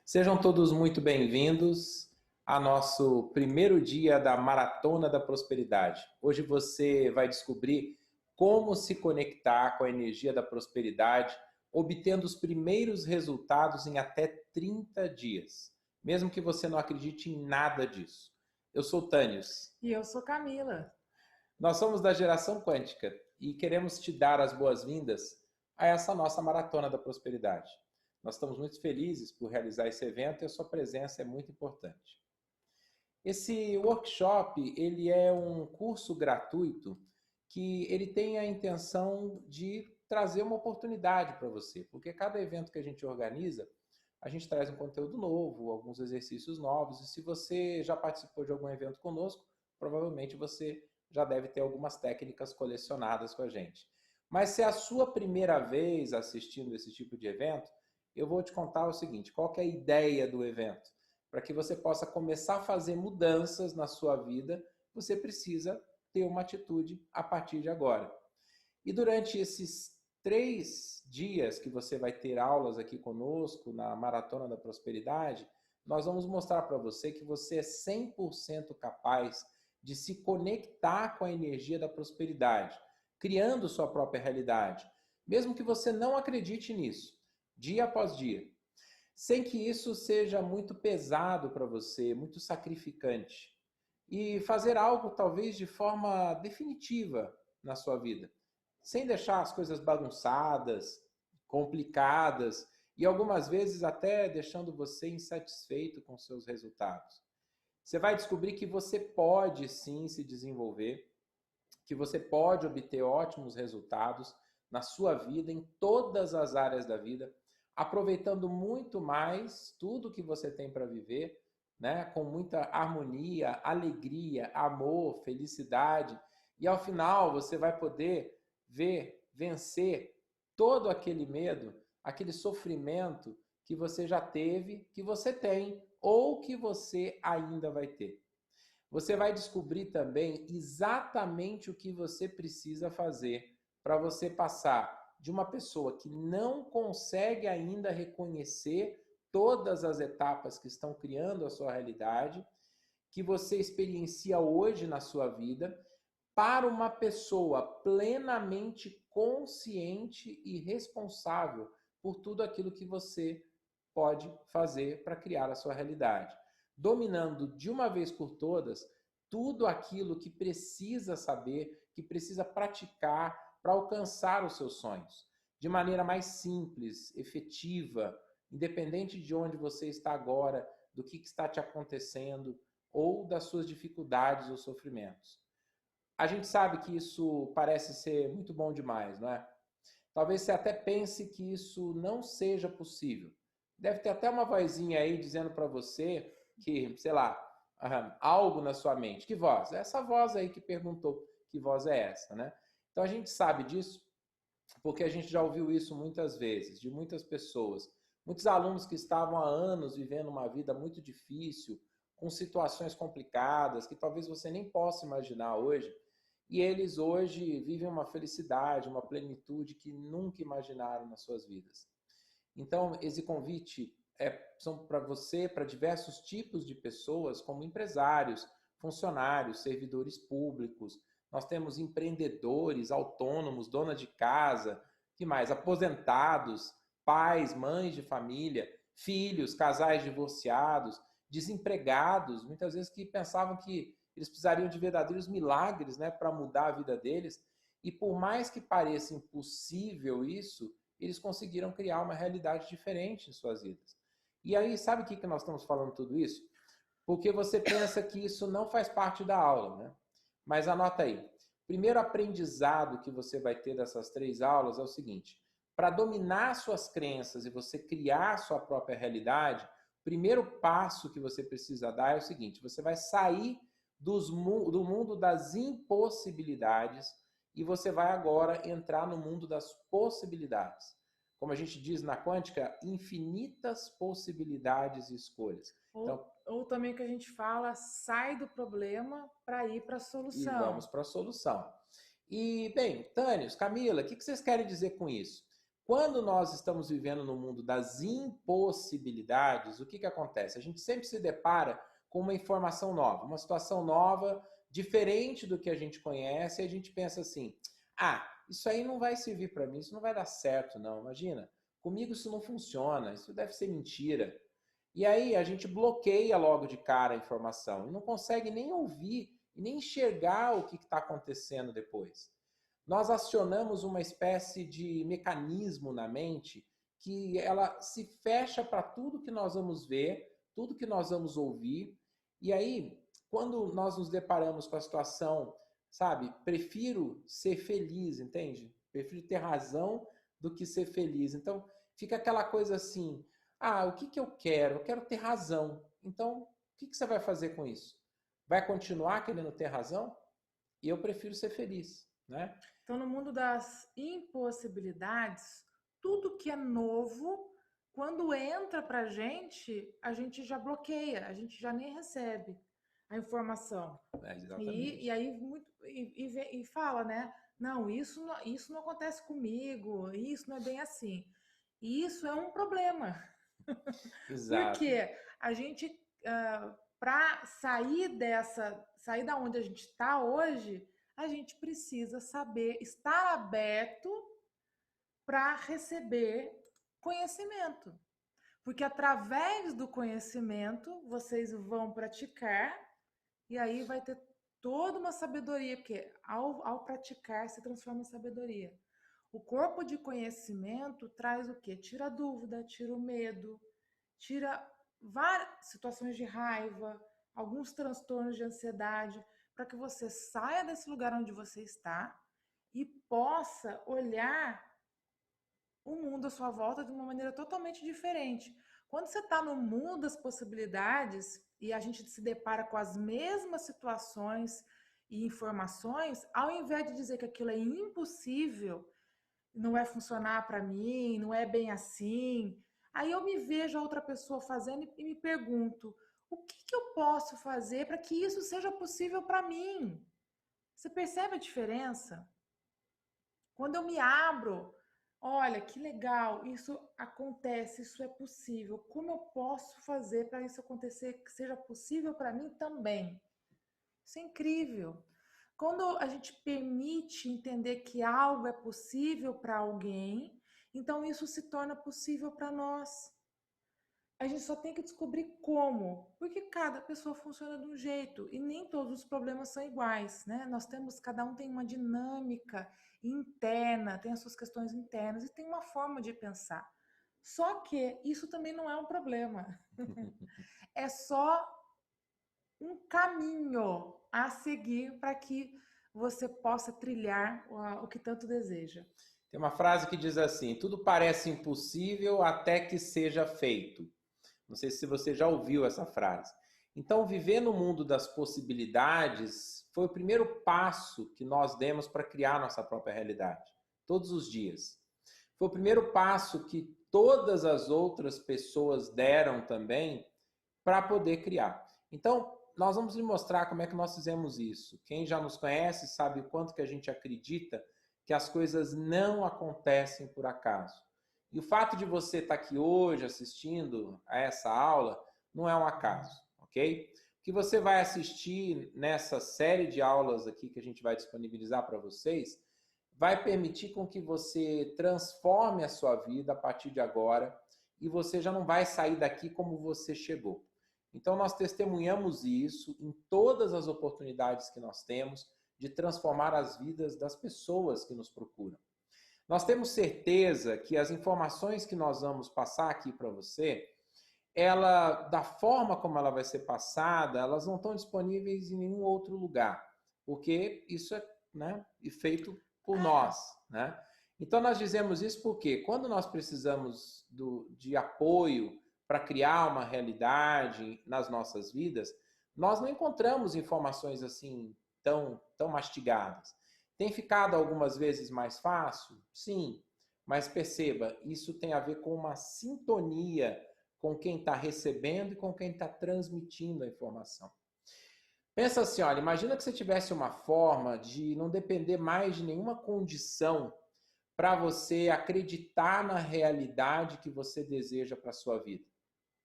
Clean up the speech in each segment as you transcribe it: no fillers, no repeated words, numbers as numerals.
Sejam todos muito bem-vindos a nosso primeiro dia da Maratona da Prosperidade. Hoje você vai descobrir como se conectar com a energia da prosperidade, obtendo os primeiros resultados em até 30 dias, mesmo que você não acredite em nada disso. Eu sou Tânios. E eu sou Camila. Nós somos da Geração Quântica e queremos te dar as boas-vindas a essa nossa Maratona da Prosperidade. Nós estamos muito felizes por realizar esse evento e a sua presença é muito importante. Esse workshop, ele é um curso gratuito que ele tem a intenção de trazer uma oportunidade para você, porque cada evento que a gente organiza, a gente traz um conteúdo novo, alguns exercícios novos, e se você já participou de algum evento conosco, provavelmente você já deve ter algumas técnicas colecionadas com a gente. Mas se é a sua primeira vez assistindo esse tipo de evento, eu vou te contar o seguinte, qual que é a ideia do evento? Para que você possa começar a fazer mudanças na sua vida, você precisa ter uma atitude a partir de agora. E durante esses 3 dias que você vai ter aulas aqui conosco na Maratona da Prosperidade, nós vamos mostrar para você que você é 100% capaz de se conectar com a energia da prosperidade, criando sua própria realidade, mesmo que você não acredite nisso, dia após dia, sem que isso seja muito pesado para você, muito sacrificante. E fazer algo talvez de forma definitiva na sua vida, sem deixar as coisas bagunçadas, complicadas e algumas vezes até deixando você insatisfeito com seus resultados. Você vai descobrir que você pode sim se desenvolver, que você pode obter ótimos resultados na sua vida, em todas as áreas da vida, aproveitando muito mais tudo que você tem para viver, né? Com muita harmonia, alegria, amor, felicidade. E ao final você vai poder vencer todo aquele medo, aquele sofrimento que você já teve, que você tem ou que você ainda vai ter. Você vai descobrir também exatamente o que você precisa fazer para você passar de uma pessoa que não consegue ainda reconhecer todas as etapas que estão criando a sua realidade, que você experiencia hoje na sua vida, para uma pessoa plenamente consciente e responsável por tudo aquilo que você pode fazer para criar a sua realidade, dominando de uma vez por todas tudo aquilo que precisa saber, que precisa praticar para alcançar os seus sonhos, de maneira mais simples, efetiva, independente de onde você está agora, do que está te acontecendo ou das suas dificuldades ou sofrimentos. A gente sabe que isso parece ser muito bom demais, não é? Talvez você até pense que isso não seja possível. Deve ter até uma vozinha aí dizendo para você que, sei lá, algo na sua mente. Que voz? Essa voz aí que perguntou que voz é essa, né? Então a gente sabe disso porque a gente já ouviu isso muitas vezes, de muitas pessoas. Muitos alunos que estavam há anos vivendo uma vida muito difícil, com situações complicadas, que talvez você nem possa imaginar hoje, e eles hoje vivem uma felicidade, uma plenitude que nunca imaginaram nas suas vidas. Então, esse convite são para você, para diversos tipos de pessoas, como empresários, funcionários, servidores públicos. Nós temos empreendedores, autônomos, dona de casa, que mais? Aposentados, pais, mães de família, filhos, casais divorciados, desempregados, muitas vezes que pensavam que eles precisariam de verdadeiros milagres, né, para mudar a vida deles. E por mais que pareça impossível isso, eles conseguiram criar uma realidade diferente em suas vidas. E aí, sabe o que nós estamos falando tudo isso? Porque você pensa que isso não faz parte da aula, né? Mas anota aí. O primeiro aprendizado que você vai ter dessas 3 aulas é o seguinte: para dominar suas crenças e você criar sua própria realidade, o primeiro passo que você precisa dar é o seguinte: você vai sair do mundo das impossibilidades e você vai agora entrar no mundo das possibilidades. Como a gente diz na quântica, infinitas possibilidades e escolhas. Então, Ou também que a gente fala, sai do problema para ir para a e vamos solução. para a solução. E, bem, Tânios, Camila, o que vocês querem dizer com isso? Quando nós estamos vivendo no mundo das impossibilidades, o que acontece? A gente sempre se depara com uma informação nova, uma situação nova, diferente do que a gente conhece, e a gente pensa assim, isso aí não vai servir para mim, isso não vai dar certo, não. Imagina, comigo isso não funciona, isso deve ser mentira. E aí a gente bloqueia logo de cara a informação e não consegue nem ouvir e nem enxergar o que está acontecendo depois. Nós acionamos uma espécie de mecanismo na mente que ela se fecha para tudo que nós vamos ver, tudo que nós vamos ouvir. E aí, quando nós nos deparamos com a situação, sabe, prefiro ser feliz, entende? Prefiro ter razão do que ser feliz. Então, fica aquela coisa assim, o que eu quero? Eu quero ter razão. Então, o que você vai fazer com isso? Vai continuar querendo ter razão? E eu prefiro ser feliz, né? Então, no mundo das impossibilidades, tudo que é novo, quando entra para a gente já bloqueia, a gente já nem recebe a informação. Exatamente. E aí e fala, né? Não, isso não acontece comigo, isso não é bem assim. E isso é um problema. Exato. Porque a gente, para sair da onde a gente está hoje, a gente precisa saber estar aberto para receber conhecimento. Porque através do conhecimento vocês vão praticar e aí vai ter toda uma sabedoria, porque ao praticar se transforma em sabedoria. O corpo de conhecimento traz o quê? Tira a dúvida, tira o medo, tira várias situações de raiva, alguns transtornos de ansiedade, para que você saia desse lugar onde você está e possa olhar o mundo à sua volta de uma maneira totalmente diferente. Quando você está no mundo das possibilidades e a gente se depara com as mesmas situações e informações, ao invés de dizer que aquilo é impossível, não vai funcionar para mim, não é bem assim, aí eu me vejo a outra pessoa fazendo e me pergunto, o que eu posso fazer para que isso seja possível para mim? Você percebe a diferença? Quando eu me abro, olha, que legal, isso acontece, isso é possível. Como eu posso fazer para isso acontecer, que seja possível para mim também? Isso é incrível. Quando a gente permite entender que algo é possível para alguém, então isso se torna possível para nós. A gente só tem que descobrir como, porque cada pessoa funciona de um jeito e nem todos os problemas são iguais, né? Cada um tem uma dinâmica interna, tem as suas questões internas e tem uma forma de pensar. Só que isso também não é um problema. É só um caminho a seguir para que você possa trilhar o que tanto deseja. Tem uma frase que diz assim: tudo parece impossível até que seja feito. Não sei se você já ouviu essa frase. Então, viver no mundo das possibilidades foi o primeiro passo que nós demos para criar nossa própria realidade, todos os dias. Foi o primeiro passo que todas as outras pessoas deram também para poder criar. Então, nós vamos lhe mostrar como é que nós fizemos isso. Quem já nos conhece sabe o quanto que a gente acredita que as coisas não acontecem por acaso. E o fato de você estar aqui hoje assistindo a essa aula não é um acaso, ok? O que você vai assistir nessa série de aulas aqui que a gente vai disponibilizar para vocês vai permitir com que você transforme a sua vida a partir de agora e você já não vai sair daqui como você chegou. Então, nós testemunhamos isso em todas as oportunidades que nós temos de transformar as vidas das pessoas que nos procuram. Nós temos certeza que as informações que nós vamos passar aqui para você, da forma como ela vai ser passada, elas não estão disponíveis em nenhum outro lugar, porque isso é, né, feito por nós, né? Então nós dizemos isso porque quando nós precisamos de apoio para criar uma realidade nas nossas vidas, nós não encontramos informações assim tão mastigadas. Tem ficado algumas vezes mais fácil? Sim, mas perceba, isso tem a ver com uma sintonia com quem está recebendo e com quem está transmitindo a informação. Pensa assim, olha, imagina que você tivesse uma forma de não depender mais de nenhuma condição para você acreditar na realidade que você deseja para a sua vida?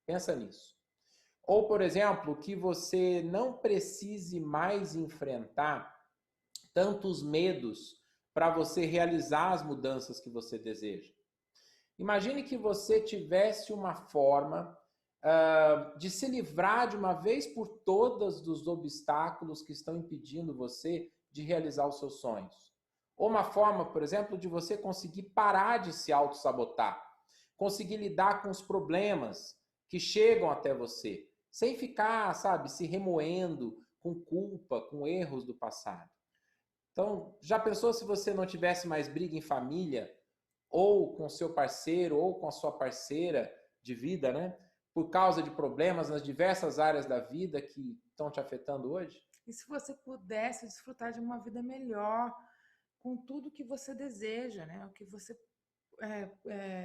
Pensa nisso. Ou, por exemplo, que você não precise mais enfrentar tantos medos para você realizar as mudanças que você deseja. Imagine que você tivesse uma forma de se livrar de uma vez por todas dos obstáculos que estão impedindo você de realizar os seus sonhos. Ou uma forma, por exemplo, de você conseguir parar de se auto-sabotar, conseguir lidar com os problemas que chegam até você, sem ficar, sabe, se remoendo com culpa, com erros do passado. Então, já pensou se você não tivesse mais briga em família, ou com seu parceiro, ou com a sua parceira de vida, né? Por causa de problemas nas diversas áreas da vida que estão te afetando hoje? E se você pudesse desfrutar de uma vida melhor, com tudo que você deseja, né? O que você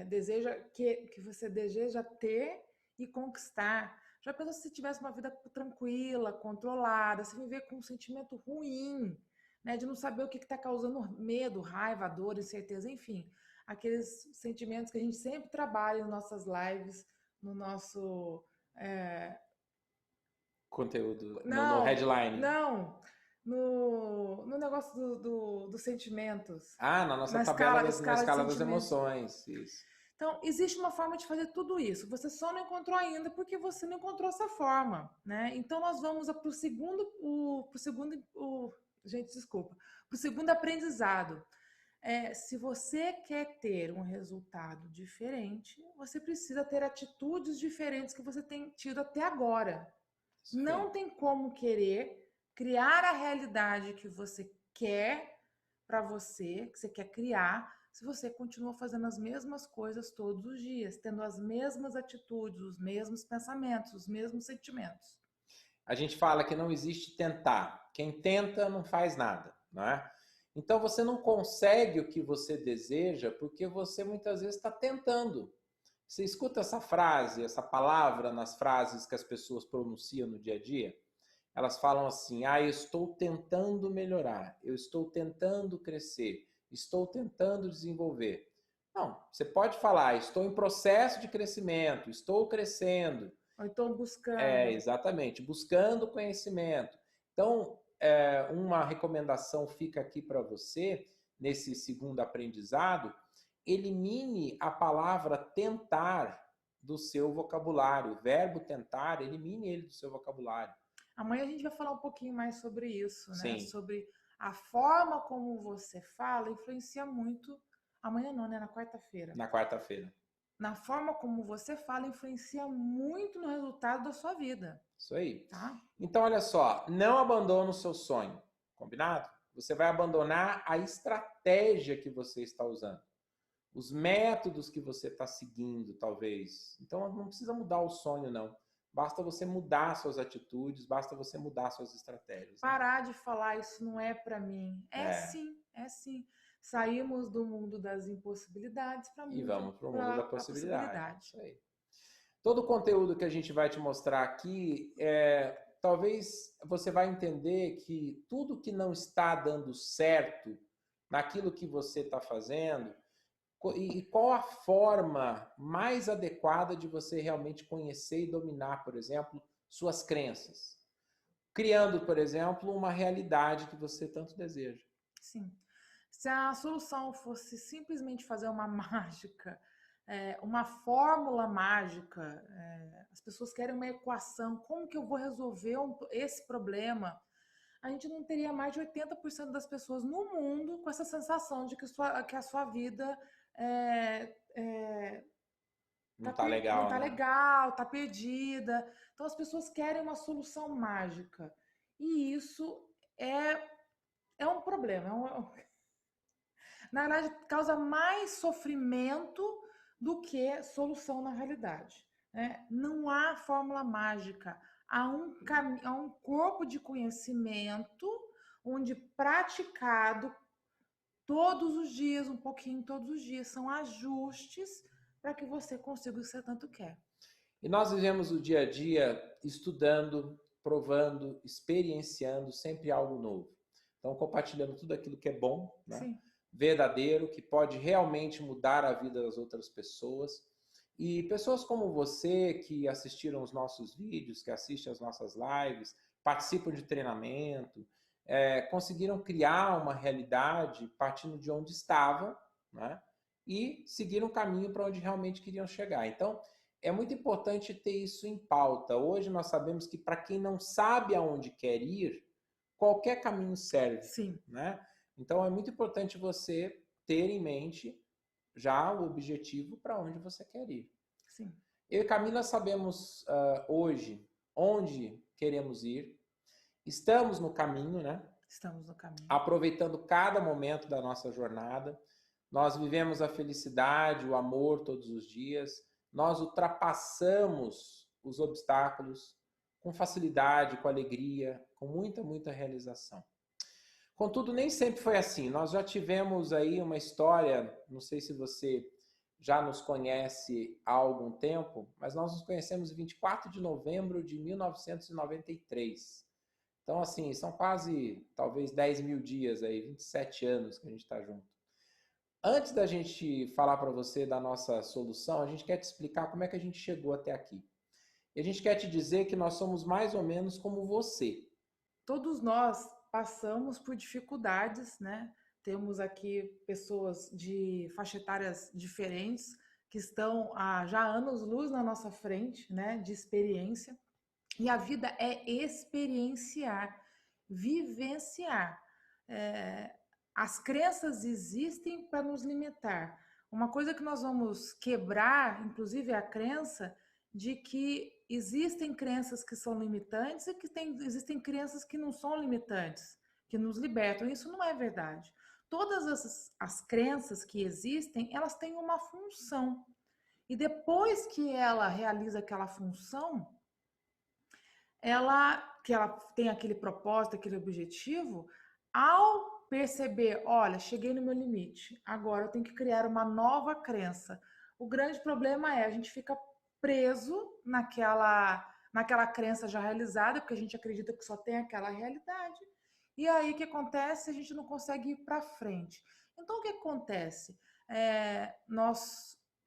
deseja, que você deseja ter e conquistar. Já pensou se você tivesse uma vida tranquila, controlada, sem viver com um sentimento ruim, né? De não saber o que está causando medo, raiva, dor, incerteza, enfim. Aqueles sentimentos que a gente sempre trabalha em nossas lives, no nosso... Conteúdo no Não, headline. não. No negócio dos sentimentos. Na nossa Na tabela, na escala de escala das sentimentos. emoções. Isso. Então, existe uma forma de fazer tudo isso. Você só não encontrou ainda porque você não encontrou essa forma, né? Então, nós vamos para o segundo, gente, desculpa, para o segundo aprendizado. Se você quer ter um resultado diferente, você precisa ter atitudes diferentes que você tem tido até agora. Isso não aí. tem como querer criar a realidade que você quer para você, que você quer criar, se você continua fazendo as mesmas coisas todos os dias, tendo as mesmas atitudes, os mesmos pensamentos, os mesmos sentimentos. A gente fala que não existe tentar. Quem tenta não faz nada, não é? Então você não consegue o que você deseja porque você muitas vezes está tentando. Você escuta essa frase, essa palavra nas frases que as pessoas pronunciam no dia a dia? Elas falam assim: eu estou tentando melhorar, eu estou tentando crescer, estou tentando desenvolver. Não, você pode falar: estou em processo de crescimento, estou crescendo. Ou estou buscando. Exatamente, buscando conhecimento. Então, uma recomendação fica aqui para você, nesse segundo aprendizado: elimine a palavra tentar do seu vocabulário. O verbo tentar, elimine ele do seu vocabulário. Amanhã a gente vai falar um pouquinho mais sobre isso, né? Sim. Sobre a forma como você fala influencia muito. Amanhã não, né? Na quarta-feira. Na quarta-feira. Na forma como você fala influencia muito no resultado da sua vida. Isso aí. Tá? Então, olha só, não abandone o seu sonho, combinado? Você vai abandonar a estratégia que você está usando, os métodos que você está seguindo, talvez. Então, não precisa mudar o sonho, não. Basta você mudar suas atitudes, basta você mudar suas estratégias. Parar de falar isso não é para mim. Sim, é sim. Saímos do mundo das impossibilidades para E vamos para o mundo da possibilidade. Isso aí. Todo o conteúdo que a gente vai te mostrar aqui, talvez você vai entender que tudo que não está dando certo naquilo que você está fazendo, e qual a forma mais adequada de você realmente conhecer e dominar, por exemplo, suas crenças. Criando, por exemplo, uma realidade que você tanto deseja. Sim. Se a solução fosse simplesmente fazer uma mágica, uma fórmula mágica, as pessoas querem uma equação, como que eu vou resolver esse problema? A gente não teria mais de 80% das pessoas no mundo com essa sensação de que a sua vida não tá legal, não tá né? legal, tá perdida. Então as pessoas querem uma solução mágica. E isso é um problema. Na verdade, causa mais sofrimento do que solução na realidade. Né? Não há fórmula mágica. Há um corpo de conhecimento onde praticado todos os dias, um pouquinho todos os dias, são ajustes para que você consiga o que você tanto quer. E nós vivemos o dia a dia estudando, provando, experienciando sempre algo novo. Então, compartilhando tudo aquilo que é bom, né? Sim. verdadeiro, que pode realmente mudar a vida das outras pessoas. E pessoas como você, que assistiram os nossos vídeos, que assistem as nossas lives, participam de treinamento, conseguiram criar uma realidade partindo de onde estavam, né? E seguiram um caminho para onde realmente queriam chegar. Então, é muito importante ter isso em pauta. Hoje nós sabemos que para quem não sabe aonde quer ir, qualquer caminho serve, Sim. né? Então, é muito importante você ter em mente já o objetivo para onde você quer ir. Sim. Eu e Camila sabemos hoje onde queremos ir, estamos no caminho, né? Estamos no caminho. Aproveitando cada momento da nossa jornada. Nós vivemos a felicidade, o amor todos os dias. Nós ultrapassamos os obstáculos com facilidade, com alegria, com muita, muita realização. Contudo, nem sempre foi assim. Nós já tivemos aí uma história, não sei se você já nos conhece há algum tempo, mas nós nos conhecemos em 24 de novembro de 1993. Então, assim, são quase, talvez, 10 mil dias aí, 27 anos que a gente está junto. Antes da gente falar para você da nossa solução, a gente quer te explicar como é que a gente chegou até aqui. E a gente quer te dizer que nós somos mais ou menos como você. Todos nós passamos por dificuldades, né? Temos aqui pessoas de faixa etárias diferentes que estão há já anos-luz na nossa frente, né? De experiência. E a vida é experienciar, vivenciar. As crenças existem para nos limitar. Uma coisa que nós vamos quebrar, inclusive, é a crença de que existem crenças que são limitantes e que existem crenças que não são limitantes, que nos libertam. Isso não é verdade. Todas as crenças que existem, elas têm uma função. E depois que ela realiza aquela função, que ela tem aquele propósito, aquele objetivo, ao perceber, olha, cheguei no meu limite, agora eu tenho que criar uma nova crença. O grande problema é a gente fica preso naquela crença já realizada, porque a gente acredita que só tem aquela realidade. E aí o que acontece? A gente não consegue ir para frente. Então o que acontece?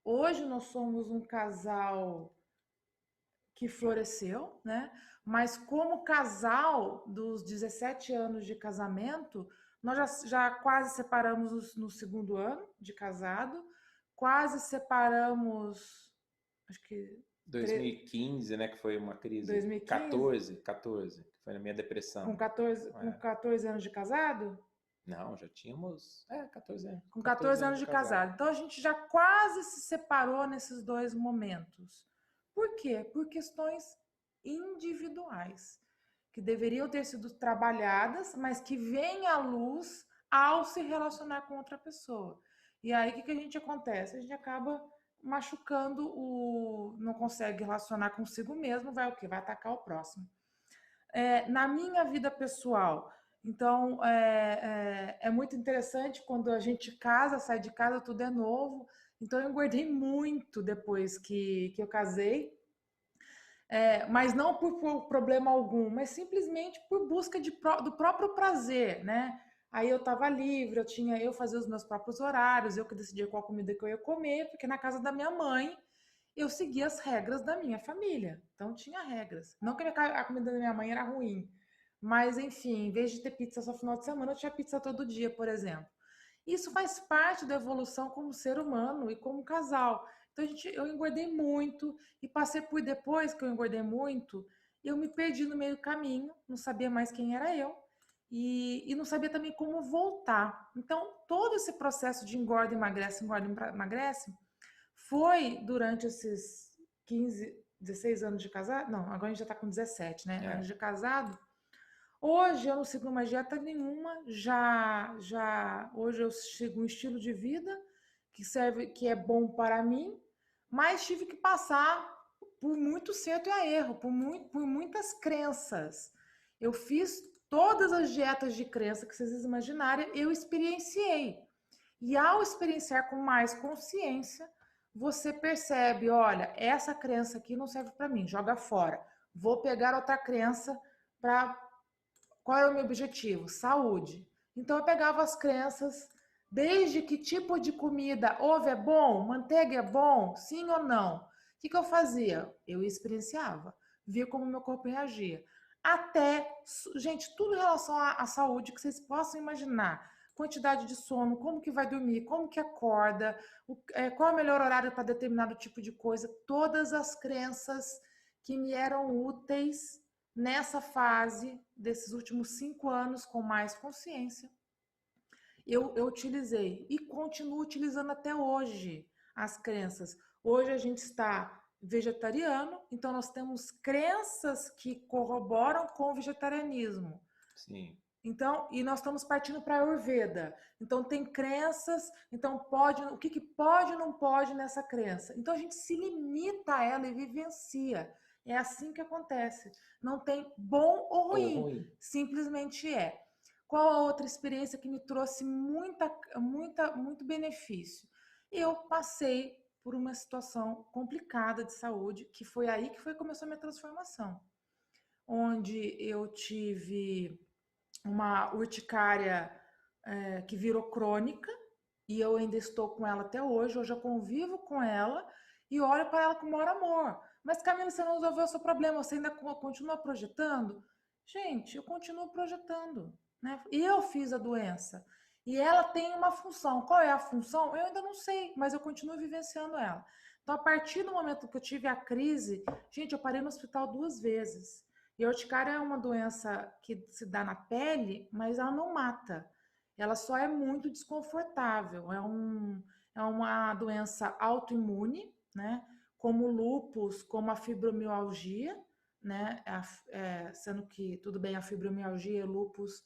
Hoje nós somos um casal que floresceu, né? Mas como casal dos 17 anos de casamento, nós já quase separamos no segundo ano de casado, quase separamos, acho que 2015, né, que foi uma crise. 2015? 14, que foi na minha depressão. Com 14 anos de casado? Não, já tínhamos 14 anos. Com 14 anos de casado. Então a gente já quase se separou nesses dois momentos. Por quê? Por questões individuais, que deveriam ter sido trabalhadas, mas que vêm à luz ao se relacionar com outra pessoa. E aí o que a gente acontece? A gente acaba machucando não consegue relacionar consigo mesmo, vai o quê? Vai atacar o próximo. Na minha vida pessoal, então é muito interessante quando a gente casa, sai de casa, tudo é novo. Então eu engordei muito depois que eu casei, mas não por problema algum, mas simplesmente por busca do próprio prazer, né? Aí eu estava livre, eu fazia os meus próprios horários, eu que decidia qual comida que eu ia comer, porque na casa da minha mãe eu seguia as regras da minha família. Então tinha regras. Não que a comida da minha mãe era ruim, mas enfim, em vez de ter pizza só no final de semana, eu tinha pizza todo dia, por exemplo. Isso faz parte da evolução como ser humano e como casal. Então eu engordei muito e passei por depois que eu engordei muito, eu me perdi no meio do caminho, não sabia mais quem era eu e não sabia também como voltar. Então todo esse processo de engorda, engorda, emagrece foi durante esses 15, 16 anos de casado. Não, agora a gente já está com 17, né? Anos de casado. Hoje eu não sigo mais dieta nenhuma, hoje eu sigo um estilo de vida que é bom para mim, mas tive que passar por muito certo e a erro, por muitas crenças. Eu fiz todas as dietas de crença que vocês imaginarem, eu experienciei. E ao experienciar com mais consciência, você percebe, olha, essa crença aqui não serve para mim, joga fora. Vou pegar outra crença para... Qual é o meu objetivo? Saúde. Então eu pegava as crenças Desde que tipo de comida, ovo é bom, manteiga é bom, sim ou não? O que eu fazia? Eu experienciava, via como meu corpo reagia. Até, gente, tudo em relação à saúde que vocês possam imaginar. Quantidade de sono, como que vai dormir, como que acorda, qual é o melhor horário para determinado tipo de coisa. Todas as crenças que me eram úteis nessa fase desses últimos 5 anos com mais consciência eu utilizei e continuo utilizando até hoje as crenças. Hoje a gente está vegetariano, então nós temos crenças que corroboram com o vegetarianismo. Sim. Então, e nós estamos partindo para a Ayurveda. Então tem crenças, então pode, o que pode e não pode nessa crença. Então a gente se limita a ela e vivencia. É assim que acontece. Não tem bom ou ruim, simplesmente é. Qual a outra experiência que me trouxe muito benefício? Eu passei por uma situação complicada de saúde, que foi aí que começou a minha transformação, onde eu tive uma urticária que virou crônica e eu ainda estou com ela até hoje. Hoje eu convivo com ela e olho para ela com o maior amor. Mas, Camila, você não resolveu o seu problema, você ainda continua projetando? Gente, eu continuo projetando, né? Eu fiz a doença e ela tem uma função. Qual é a função? Eu ainda não sei, mas eu continuo vivenciando ela. Então, a partir do momento que eu tive a crise, gente, eu parei no hospital 2 vezes. E a urticária é uma doença que se dá na pele, mas ela não mata. Ela só é muito desconfortável. É uma doença autoimune, né? Como o lúpus, como a fibromialgia, né? Sendo que, tudo bem, a fibromialgia e o lúpus,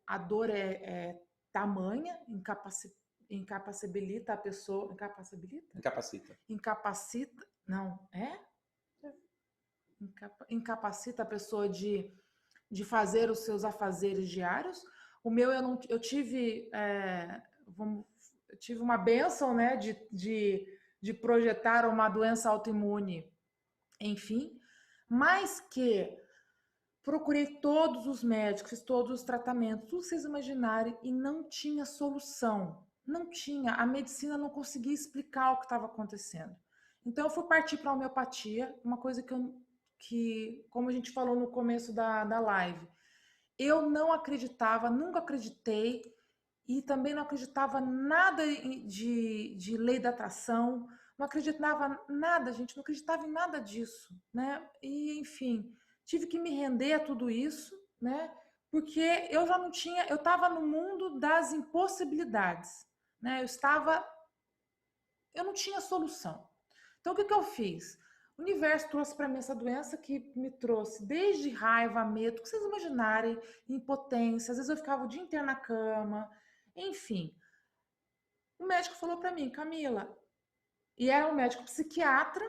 a dor é tamanha, incapacita a pessoa. Incapacita. Incapacita. Não, incapacita a pessoa de fazer os seus afazeres diários. O meu, eu tive, eu tive uma bênção, né, de projetar uma doença autoimune, enfim, mas que procurei todos os médicos, fiz todos os tratamentos, tudo que vocês imaginarem, e não tinha solução. Não tinha. A medicina não conseguia explicar o que estava acontecendo. Então, eu fui partir para a homeopatia, uma coisa que, como a gente falou no começo da live, eu não acreditava, nunca acreditei, e também não acreditava nada de lei da atração, não acreditava nada, gente, não acreditava em nada disso, né? E, enfim, tive que me render a tudo isso, né? Porque eu já não tinha, eu estava no mundo das impossibilidades, né? Eu não tinha solução. Então, o que eu fiz? O universo trouxe para mim essa doença que me trouxe desde raiva, medo, o que vocês imaginarem, impotência. Às vezes eu ficava o dia inteiro na cama, enfim. O médico falou para mim, Camila, e era um médico psiquiatra,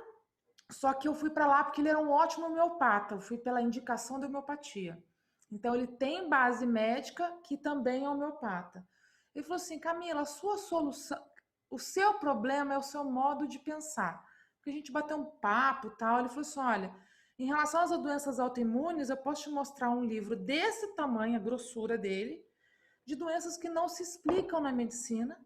só que eu fui para lá porque ele era um ótimo homeopata. Eu fui pela indicação da homeopatia. Então, ele tem base médica que também é homeopata. Ele falou assim, Camila, a sua solução, o seu problema é o seu modo de pensar. Porque a gente bateu um papo e tal. Ele falou assim, olha, em relação às doenças autoimunes, eu posso te mostrar um livro desse tamanho, a grossura dele, de doenças que não se explicam na medicina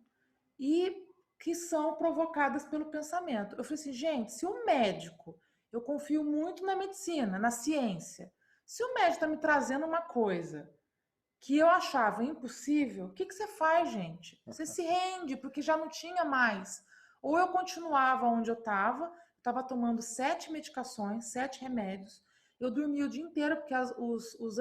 e que são provocadas pelo pensamento. Eu falei assim, gente, se o médico, eu confio muito na medicina, na ciência, se o médico está me trazendo uma coisa que eu achava impossível, o que você faz, gente? Você se rende, porque já não tinha mais. Ou eu continuava onde eu estava tomando 7 medicações, 7 remédios, eu dormia o dia inteiro, porque os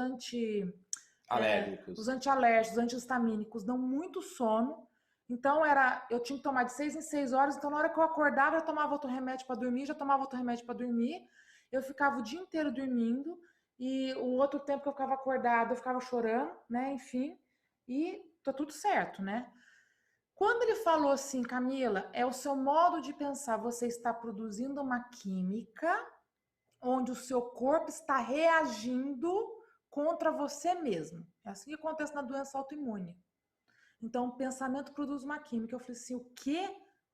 Alérgicos. os antialérgicos, os antihistamínicos dão muito sono. Então eu tinha que tomar de 6 em 6 horas. Então na hora que eu acordava, eu tomava outro remédio para dormir, já tomava outro remédio para dormir. Eu ficava o dia inteiro dormindo e o outro tempo que eu ficava acordada, eu ficava chorando, né? Enfim, e tá tudo certo, né? Quando ele falou assim, Camila, é o seu modo de pensar, você está produzindo uma química onde o seu corpo está reagindo contra você mesmo. É assim que acontece na doença autoimune. Então, o pensamento produz uma química. Eu falei assim, o quê?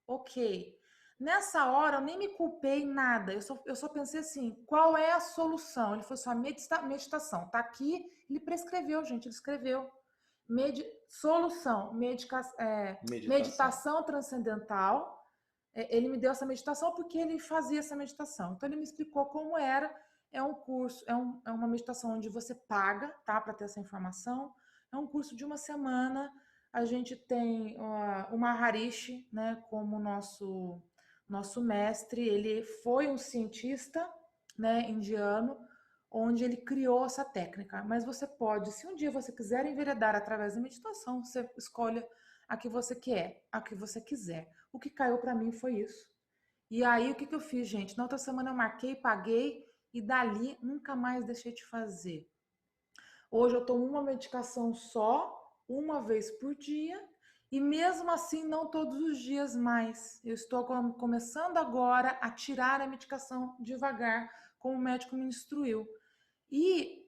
Ok. Nessa hora, eu nem me culpei nada. Eu só pensei assim, qual é a solução? Ele falou assim, a meditação. Tá aqui, ele prescreveu, gente, ele escreveu. Solução, Meditação. meditação transcendental. Ele me deu essa meditação porque ele fazia essa meditação. Então, ele me explicou como era. É um curso, é uma meditação onde você paga, tá, para ter essa informação. É um curso de uma semana. A gente tem o Maharishi, né, como nosso mestre. Ele foi um cientista, né, indiano, onde ele criou essa técnica. Mas você pode, se um dia você quiser enveredar através da meditação, você escolhe a que você quer, a que você quiser. O que caiu para mim foi isso. E aí, o que eu fiz, gente? Na outra semana eu marquei, paguei e dali nunca mais deixei de fazer. Hoje eu tomo uma medicação só, uma vez por dia, e mesmo assim não todos os dias mais. Eu estou começando agora a tirar a medicação devagar, como o médico me instruiu. E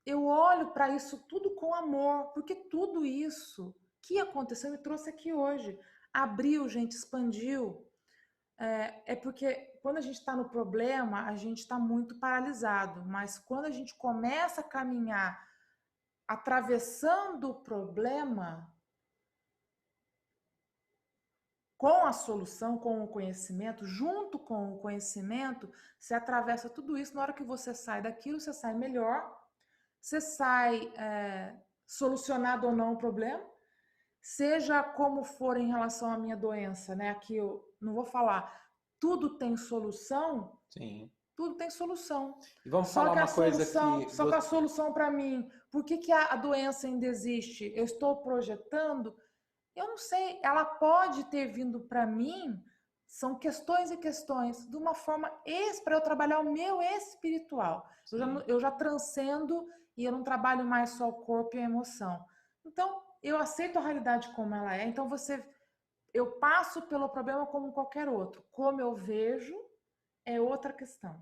eu olho para isso tudo com amor, porque tudo isso que aconteceu me trouxe aqui hoje. Abriu, gente, expandiu. É porque quando a gente está no problema, a gente está muito paralisado, mas quando a gente começa a caminhar atravessando o problema com a solução, com o conhecimento, junto com o conhecimento, você atravessa tudo isso. Na hora que você sai daquilo, você sai melhor, você sai solucionado ou não o problema, seja como for em relação à minha doença, né? Aqui eu não vou falar, tudo tem solução. Sim. Tudo tem solução. E vamos Só falar que a uma coisa solução, que só que a solução para mim, por que a doença ainda existe? Eu estou projetando? Eu não sei. Ela pode ter vindo para mim, são questões e questões, de uma forma para eu trabalhar o meu espiritual. Eu já transcendo e eu não trabalho mais só o corpo e a emoção. Então, eu aceito a realidade como ela é. Então, eu passo pelo problema como qualquer outro. Como eu vejo é outra questão.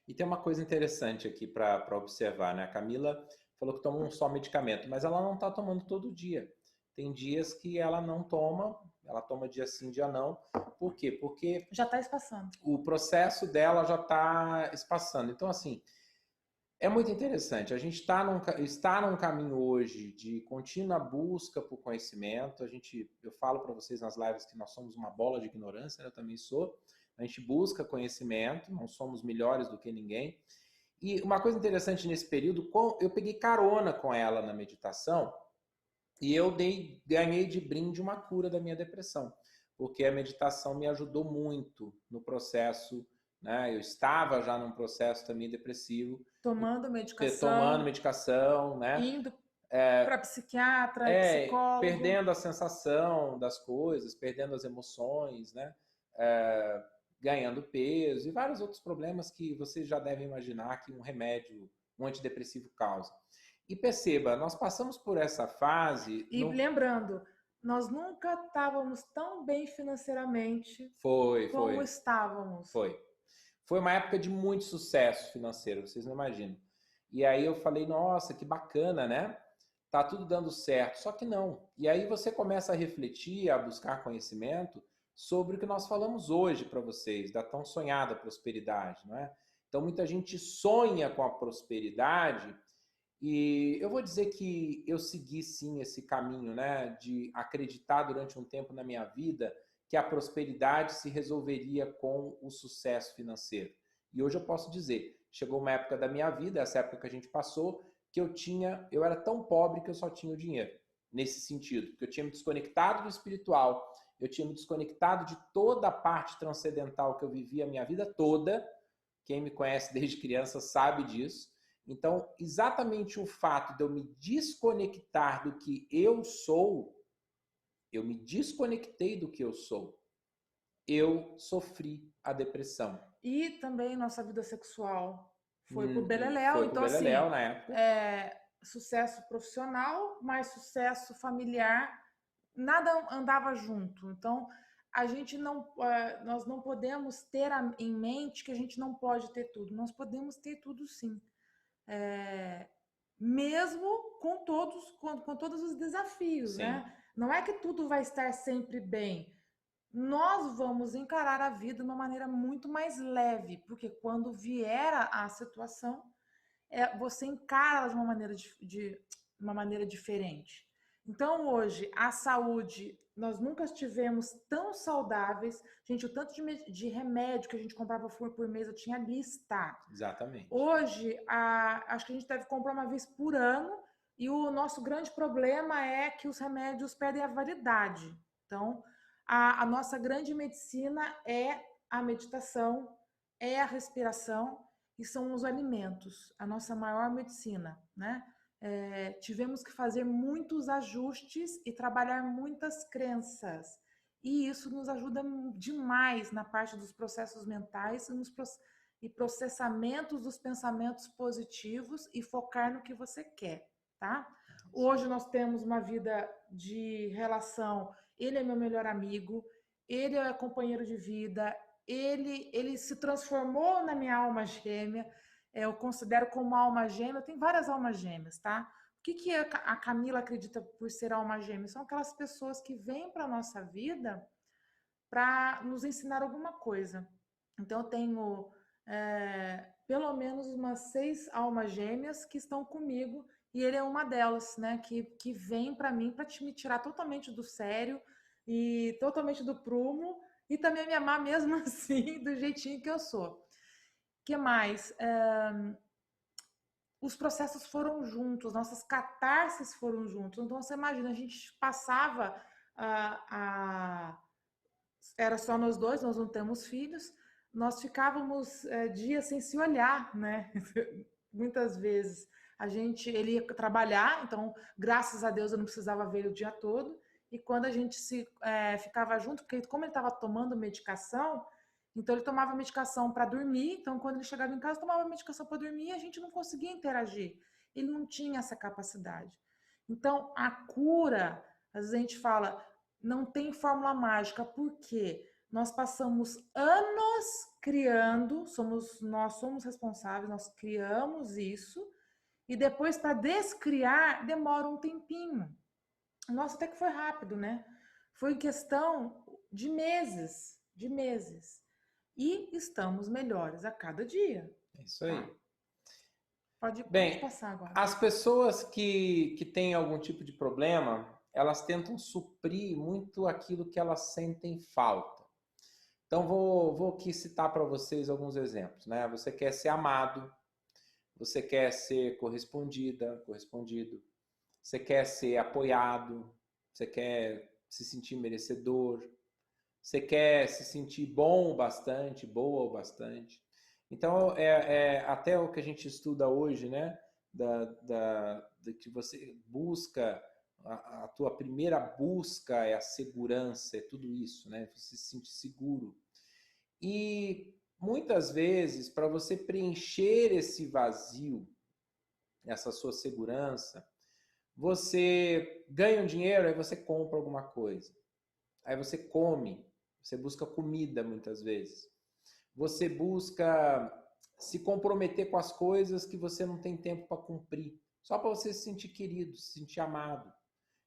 E tem uma coisa interessante aqui para observar, né? A Camila falou que toma um só medicamento, mas ela não está tomando todo dia. Tem dias que ela não toma, ela toma dia sim, dia não. Por quê? Porque já está espaçando. O processo dela já está espaçando. Então, assim, é muito interessante. A gente está num caminho hoje de contínua busca por conhecimento. Eu falo para vocês nas lives que nós somos uma bola de ignorância, né? Eu também sou. A gente busca conhecimento, não somos melhores do que ninguém. E uma coisa interessante nesse período, eu peguei carona com ela na meditação e eu ganhei de brinde uma cura da minha depressão, porque a meditação me ajudou muito no processo, né? Eu estava já num processo também depressivo, tomando medicação, né? Indo para psiquiatra, psicólogo, perdendo a sensação das coisas, perdendo as emoções, né? Ganhando peso e vários outros problemas que vocês já devem imaginar que um remédio, um antidepressivo causa. E perceba, nós passamos por essa fase... E lembrando, nós nunca estávamos tão bem financeiramente como estávamos. Foi uma época de muito sucesso financeiro, vocês não imaginam. E aí eu falei, nossa, que bacana, né? Tá tudo dando certo, só que não. E aí você começa a refletir, a buscar conhecimento sobre o que nós falamos hoje para vocês, da tão sonhada prosperidade, não é? Então muita gente sonha com a prosperidade e eu vou dizer que eu segui sim esse caminho, né, de acreditar durante um tempo na minha vida que a prosperidade se resolveria com o sucesso financeiro. E hoje eu posso dizer, chegou uma época da minha vida, essa época que a gente passou, que eu era tão pobre que eu só tinha o dinheiro. Nesse sentido, que eu tinha me desconectado do espiritual, eu tinha me desconectado de toda a parte transcendental que eu vivia a minha vida toda. Quem me conhece desde criança sabe disso. Então, exatamente o fato de eu me desconectar do que eu sou, eu me desconectei do que eu sou, eu sofri a depressão. E também nossa vida sexual foi pro beleléu. Foi pro beleléu na época. Sucesso profissional, mais sucesso familiar, nada andava junto. Então, nós não podemos ter em mente que a gente não pode ter tudo. Nós podemos ter tudo sim. Mesmo com todos os desafios, né? Não é que tudo vai estar sempre bem. Nós vamos encarar a vida de uma maneira muito mais leve, porque quando vier a situação, você encara de uma maneira uma maneira diferente. Então, hoje, a saúde, nós nunca estivemos tão saudáveis. Gente, o tanto de remédio que a gente comprava por mês, eu tinha lista. Exatamente. Hoje, acho que a gente deve comprar uma vez por ano, e o nosso grande problema é que os remédios perdem a validade. Então, a nossa grande medicina é a meditação, é a respiração e são os alimentos, a nossa maior medicina, né? Tivemos que fazer muitos ajustes e trabalhar muitas crenças. E isso nos ajuda demais na parte dos processos mentais e processamentos dos pensamentos positivos e focar no que você quer, tá? Hoje nós temos uma vida de relação. Ele é meu melhor amigo, ele é companheiro de vida, ele se transformou na minha alma gêmea. Eu considero como uma alma gêmea. Tem várias almas gêmeas, tá? O que a Camila acredita por ser alma gêmea? São aquelas pessoas que vêm para a nossa vida para nos ensinar alguma coisa. Então, eu tenho pelo menos umas 6 almas gêmeas que estão comigo, e ele é uma delas, né? Que vem para mim para me tirar totalmente do sério e totalmente do prumo, e também me amar mesmo assim, do jeitinho que eu sou. Que mais? Os processos foram juntos, nossas catarses foram juntos. Então, você imagina, a gente passava era só nós dois, nós não temos filhos, nós ficávamos dias sem se olhar, né? Muitas vezes ele ia trabalhar, então graças a Deus eu não precisava ver ele o dia todo. E quando a gente ficava junto, porque como ele estava tomando medicação, então ele tomava medicação para dormir, então quando ele chegava em casa tomava medicação para dormir e a gente não conseguia interagir. Ele não tinha essa capacidade. Então a cura, às vezes a gente fala, não tem fórmula mágica, porque nós passamos anos criando, nós somos responsáveis, nós criamos isso, e depois para descriar demora um tempinho. Nossa, até que foi rápido, né? Foi em questão de meses, de meses. E estamos melhores a cada dia. É isso aí. Tá. Pode passar agora. As pessoas que têm algum tipo de problema, elas tentam suprir muito aquilo que elas sentem falta. Então, vou aqui citar para vocês alguns exemplos, né? Você quer ser amado, você quer ser correspondido, você quer ser apoiado, você quer se sentir merecedor, você quer se sentir bom bastante, boa o bastante. Então, até o que a gente estuda hoje, né? Que você busca, a tua primeira busca é a segurança, é tudo isso, né? Você se sentir seguro. E muitas vezes, para você preencher esse vazio, essa sua segurança, você ganha um dinheiro, aí você compra alguma coisa. Aí você come, você busca comida muitas vezes. Você busca se comprometer com as coisas que você não tem tempo para cumprir, só para você se sentir querido, se sentir amado.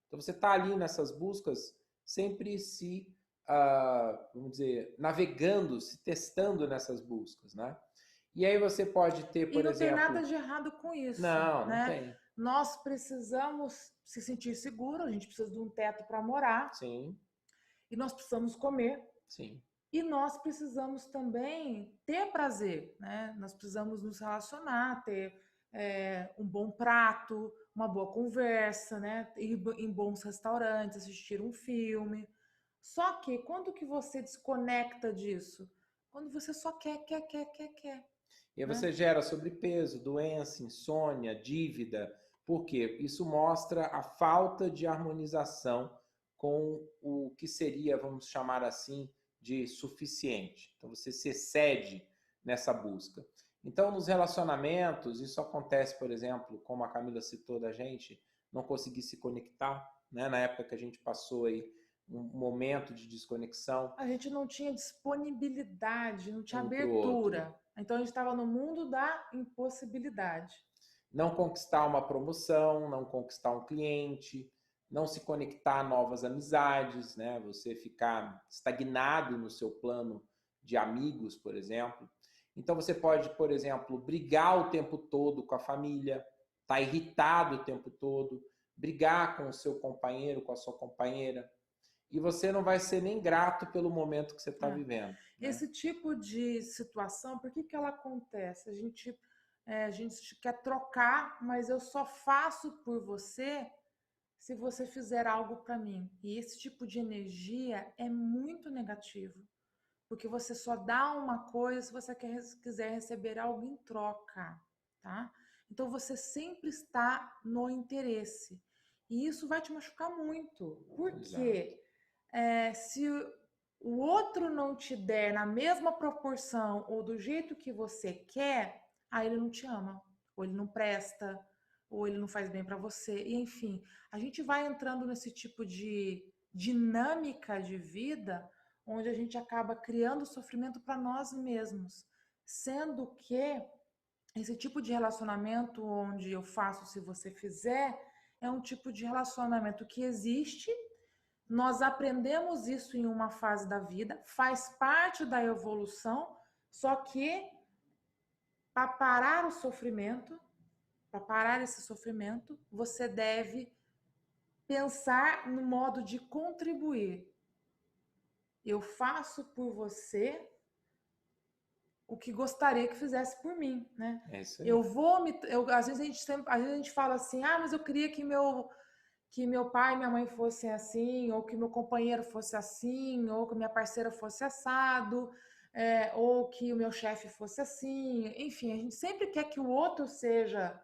Então você está ali nessas buscas, sempre vamos dizer, navegando, se testando nessas buscas, né? E aí você pode ter, por exemplo... E não tem nada de errado com isso. Não, né? Não tem. Nós precisamos se sentir seguro, a gente precisa de um teto para morar. Sim. E nós precisamos comer. Sim. E nós precisamos também ter prazer, né? Nós precisamos nos relacionar, ter um bom prato, uma boa conversa, né? Ir em bons restaurantes, assistir um filme. Só que quando que você desconecta disso? Quando você só quer. E aí você gera sobrepeso, doença, insônia, dívida. Por quê? Isso mostra a falta de harmonização com o que seria, vamos chamar assim, de suficiente. Então você se excede nessa busca. Então nos relacionamentos, isso acontece, por exemplo, como a Camila citou da gente, não conseguir se conectar, né? Na época que a gente passou aí um momento de desconexão. A gente não tinha disponibilidade, não tinha abertura. Então a gente estava no mundo da impossibilidade. Não conquistar uma promoção, não conquistar um cliente, não se conectar a novas amizades, né? Você ficar estagnado no seu plano de amigos, por exemplo. Então você pode, por exemplo, brigar o tempo todo com a família, estar irritado o tempo todo, brigar com o seu companheiro, com a sua companheira, e você não vai ser nem grato pelo momento que você está vivendo. Né? Esse tipo de situação, por que ela acontece? A gente quer trocar, mas eu só faço por você se você fizer algo para mim. E esse tipo de energia é muito negativo, porque você só dá uma coisa se você quiser receber algo em troca, tá? Então você sempre está no interesse. E isso vai te machucar muito. Porque se o outro não te der na mesma proporção ou do jeito que você quer, aí ele não te ama, ou ele não presta, ou ele não faz bem para você. E enfim, a gente vai entrando nesse tipo de dinâmica de vida onde a gente acaba criando sofrimento para nós mesmos, sendo que esse tipo de relacionamento onde eu faço se você fizer é um tipo de relacionamento que existe. Nós aprendemos isso em uma fase da vida, faz parte da evolução, só que para parar o sofrimento, para parar esse sofrimento, você deve pensar no modo de contribuir. Eu faço por você o que gostaria que fizesse por mim, né? É isso aí. Às vezes a gente fala assim, mas eu queria que meu pai e minha mãe fossem assim, ou que meu companheiro fosse assim, ou que minha parceira fosse assado, ou que o meu chefe fosse assim. Enfim, a gente sempre quer que o outro seja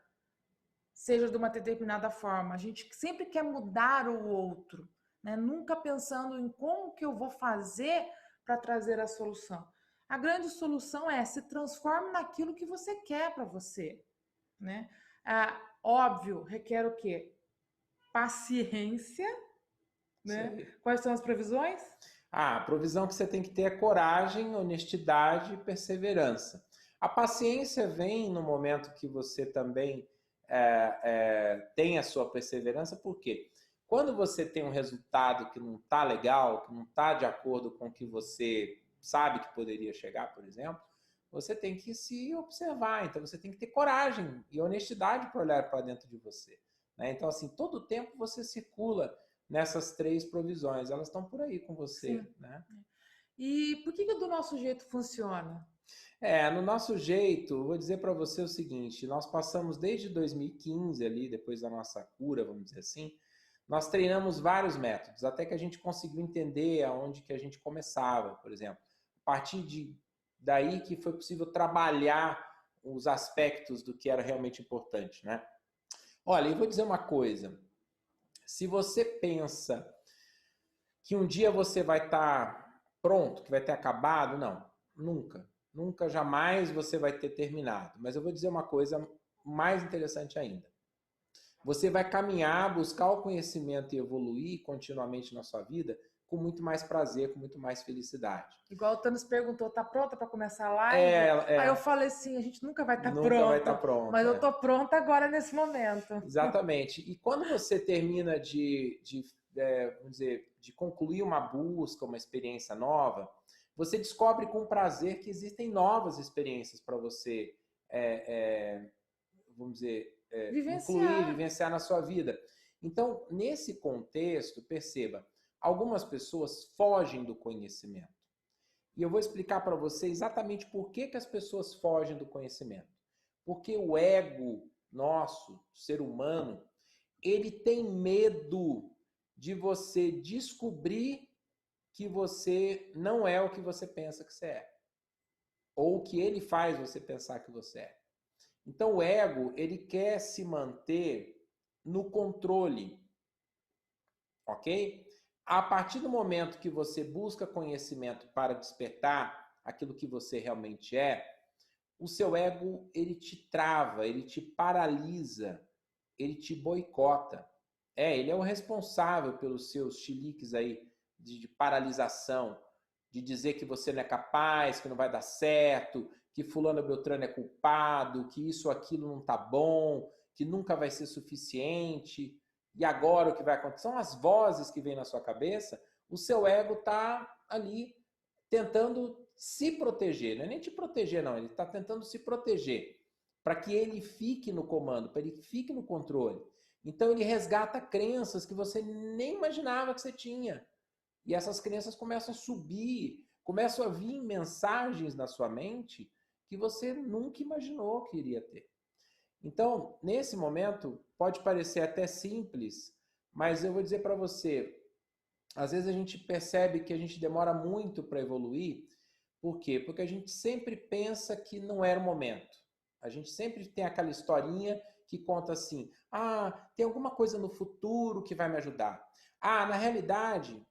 de uma determinada forma. A gente sempre quer mudar o outro, né? Nunca pensando em como que eu vou fazer para trazer a solução. A grande solução é se transforme naquilo que você quer para você, né? Óbvio, requer o quê? Paciência, né? Quais são as provisões? A provisão que você tem que ter é coragem, honestidade e perseverança. A paciência vem no momento que você também tem a sua perseverança, por quê? Quando você tem um resultado que não está legal, que não está de acordo com o que você sabe que poderia chegar, por exemplo, você tem que se observar. Então, você tem que ter coragem e honestidade para olhar para dentro de você. Né? Então, assim, todo o tempo você circula nessas 3 provisões. Elas estão por aí com você. Sim. Né? E por que do nosso jeito funciona? No nosso jeito, vou dizer para você o seguinte, nós passamos desde 2015 ali, depois da nossa cura, vamos dizer assim, nós treinamos vários métodos, até que a gente conseguiu entender aonde que a gente começava, por exemplo. A partir daí que foi possível trabalhar os aspectos do que era realmente importante, né? Olha, eu vou dizer uma coisa, se você pensa que um dia você vai estar pronto, que vai ter acabado, não, nunca. Nunca, jamais você vai ter terminado. Mas eu vou dizer uma coisa mais interessante ainda. Você vai caminhar, buscar o conhecimento e evoluir continuamente na sua vida com muito mais prazer, com muito mais felicidade. Igual o Thanos perguntou, tá pronta para começar a live? Aí eu falei assim, a gente nunca vai estar pronto, mas eu tô pronta agora nesse momento. Exatamente. E quando você termina vamos dizer, de concluir uma busca, uma experiência nova, você descobre com prazer que existem novas experiências para você, vamos dizer, vivenciar na sua vida. Então, nesse contexto, perceba, algumas pessoas fogem do conhecimento. E eu vou explicar para você exatamente por que as pessoas fogem do conhecimento. Porque o ego nosso, ser humano, ele tem medo de você descobrir que você não é o que você pensa que você é. Ou que ele faz você pensar que você é. Então o ego, ele quer se manter no controle. Ok? A partir do momento que você busca conhecimento para despertar aquilo que você realmente é, o seu ego, ele te trava, ele te paralisa, ele te boicota. Ele é o responsável pelos seus chiliques aí de paralisação, de dizer que você não é capaz, que não vai dar certo, que fulano Beltrano é culpado, que isso ou aquilo não tá bom, que nunca vai ser suficiente. E agora o que vai acontecer? São as vozes que vêm na sua cabeça, o seu ego está ali tentando se proteger, não é nem te proteger não, ele está tentando se proteger. para que ele fique no comando, para ele fique no controle. Então ele resgata crenças que você nem imaginava que você tinha. E essas crenças começam a subir, começam a vir mensagens na sua mente que você nunca imaginou que iria ter. Então, nesse momento, pode parecer até simples, mas eu vou dizer para você, às vezes a gente percebe que a gente demora muito para evoluir. Por quê? Porque a gente sempre pensa que não era o momento. A gente sempre tem aquela historinha que conta assim, tem alguma coisa no futuro que vai me ajudar. Na realidade,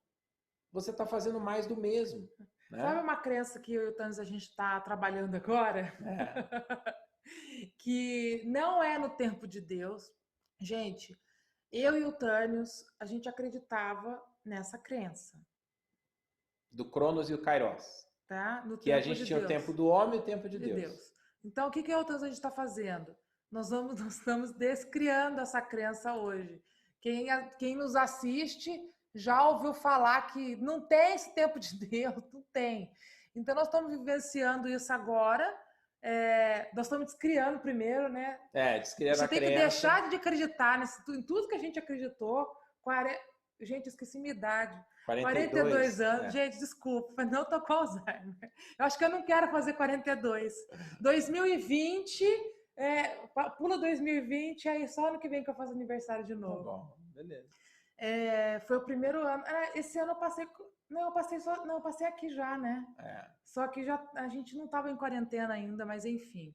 você está fazendo mais do mesmo. Né? Sabe uma crença que eu e o Tânis a gente está trabalhando agora? Que não é no tempo de Deus. Gente, eu e o Tânios, a gente acreditava nessa crença. Do Cronos e o Kairos. Tá? No que tempo a gente de tinha Deus. o tempo do homem e o tempo de Deus. Então, o que é o Tânios a gente está fazendo? Nós estamos descriando essa crença hoje. Quem nos assiste já ouviu falar que não tem esse tempo de Deus, não tem. Então, nós estamos vivenciando isso agora. Nós estamos descriando primeiro, né? Descriando a crença. Você tem que deixar de acreditar em tudo que a gente acreditou. Gente, esqueci minha idade. 42 anos. Gente, desculpa, mas não tô com Alzheimer. Eu acho que eu não quero fazer 42. 2020, pula 2020, aí só ano que vem que eu faço aniversário de novo. Tá bom, beleza. Foi o primeiro ano. Esse ano eu passei. Não, eu passei aqui já, né? Só que a gente não estava em quarentena ainda, mas enfim.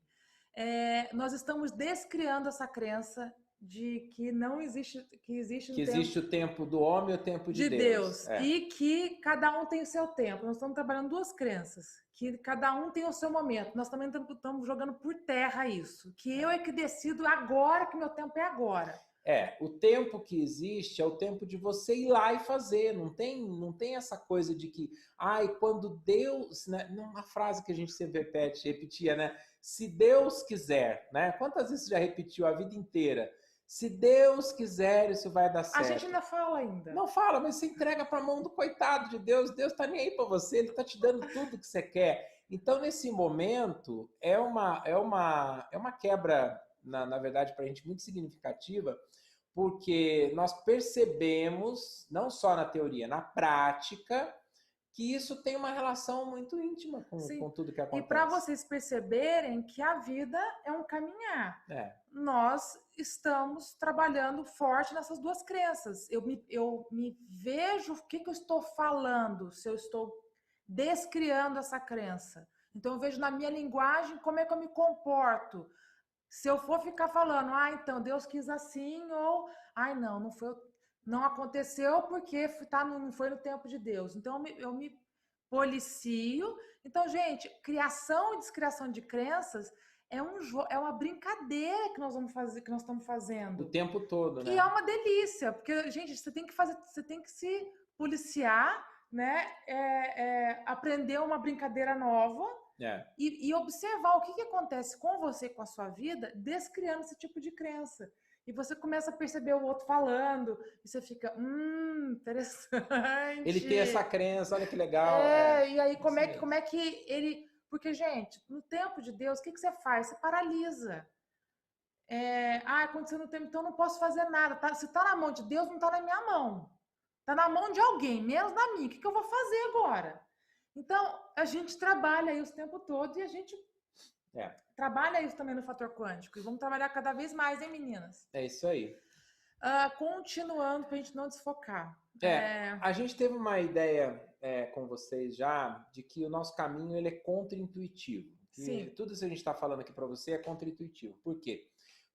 Nós estamos descriando essa crença de que não existe, existe o tempo do homem e o tempo de Deus. E que cada um tem o seu tempo. Nós estamos trabalhando duas crenças, que cada um tem o seu momento. Nós também estamos jogando por terra isso, que eu é que decido agora que meu tempo é agora. O tempo que existe é o tempo de você ir lá e fazer. Não tem essa coisa de que, quando Deus, né? Uma frase que a gente sempre repetia, né? Se Deus quiser, né? Quantas vezes você já repetiu a vida inteira? Se Deus quiser, isso vai dar certo. A gente ainda fala ainda. Não fala, mas você entrega para a mão do coitado de Deus. Deus está nem aí para você, ele está te dando tudo que você quer. Então, nesse momento, é uma quebra, na verdade, para a gente muito significativa, porque nós percebemos, não só na teoria, na prática, que isso tem uma relação muito íntima com tudo que acontece. E para vocês perceberem que a vida é um caminhar. Nós estamos trabalhando forte nessas duas crenças. Eu me vejo o que eu estou falando, se eu estou descriando essa crença. Então, eu vejo na minha linguagem como é que eu me comporto. Se eu for ficar falando, então Deus quis assim, ou, não aconteceu porque não foi no tempo de Deus. Então, eu me policio. Então, gente, criação e descriação de crenças é uma brincadeira que nós vamos fazer, que nós estamos fazendo. O tempo todo, né? E é uma delícia, porque, gente, você tem que se policiar, né? Aprender uma brincadeira nova. E observar o que acontece com você, com a sua vida, descriando esse tipo de crença. E você começa a perceber o outro falando, e você fica, interessante. Ele tem essa crença, olha que legal. E aí como é que ele... Porque, gente, no tempo de Deus, o que você faz? Você paralisa. Aconteceu no tempo, então eu não posso fazer nada. Se tá na mão de Deus, não tá na minha mão. Tá na mão de alguém, menos na minha. O que eu vou fazer agora? Então, a gente trabalha isso o tempo todo e a gente trabalha isso também no fator quântico. E vamos trabalhar cada vez mais, hein, meninas? É isso aí. Continuando, para a gente não desfocar. A gente teve uma ideia com vocês já de que o nosso caminho ele é contra-intuitivo. Sim. Tudo isso que a gente está falando aqui para você é contra-intuitivo. Por quê?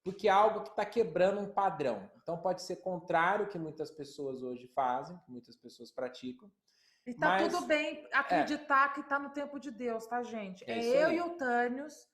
Porque é algo que está quebrando um padrão. Então, pode ser contrário ao que muitas pessoas hoje fazem, que muitas pessoas praticam. E tudo bem acreditar que tá no tempo de Deus, tá, gente? Eu e o Tânios,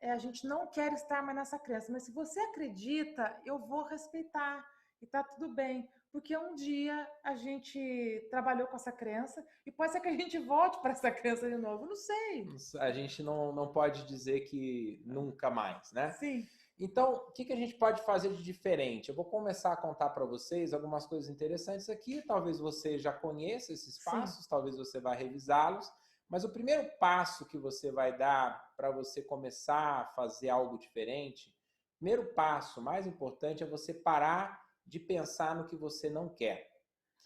a gente não quer estar mais nessa crença. Mas se você acredita, eu vou respeitar. E tá tudo bem. Porque um dia a gente trabalhou com essa crença e pode ser que a gente volte para essa crença de novo. Não sei. A gente não pode dizer que nunca mais, né? Sim. Então, o que a gente pode fazer de diferente? Eu vou começar a contar para vocês algumas coisas interessantes aqui. Talvez você já conheça esses passos, talvez você vá revisá-los, Mas o primeiro passo que você vai dar para você começar a fazer algo diferente, o primeiro passo mais importante é você parar de pensar no que você não quer.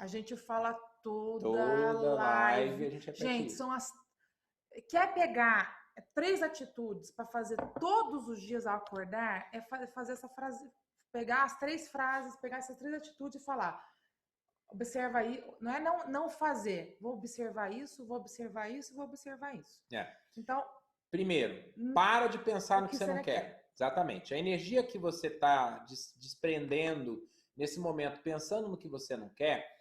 A gente fala toda Toda live a live. gente repete Gente, isso. Quer pegar 3 atitudes para fazer todos os dias ao acordar? É fazer essa frase, pegar as 3 frases, pegar essas 3 atitudes e falar. Observa aí, não é não fazer. Vou observar isso, vou observar isso, vou observar isso. Então, primeiro, para de pensar no que você não quer. quer. Exatamente. A energia que você está desprendendo nesse momento, pensando no que você não quer,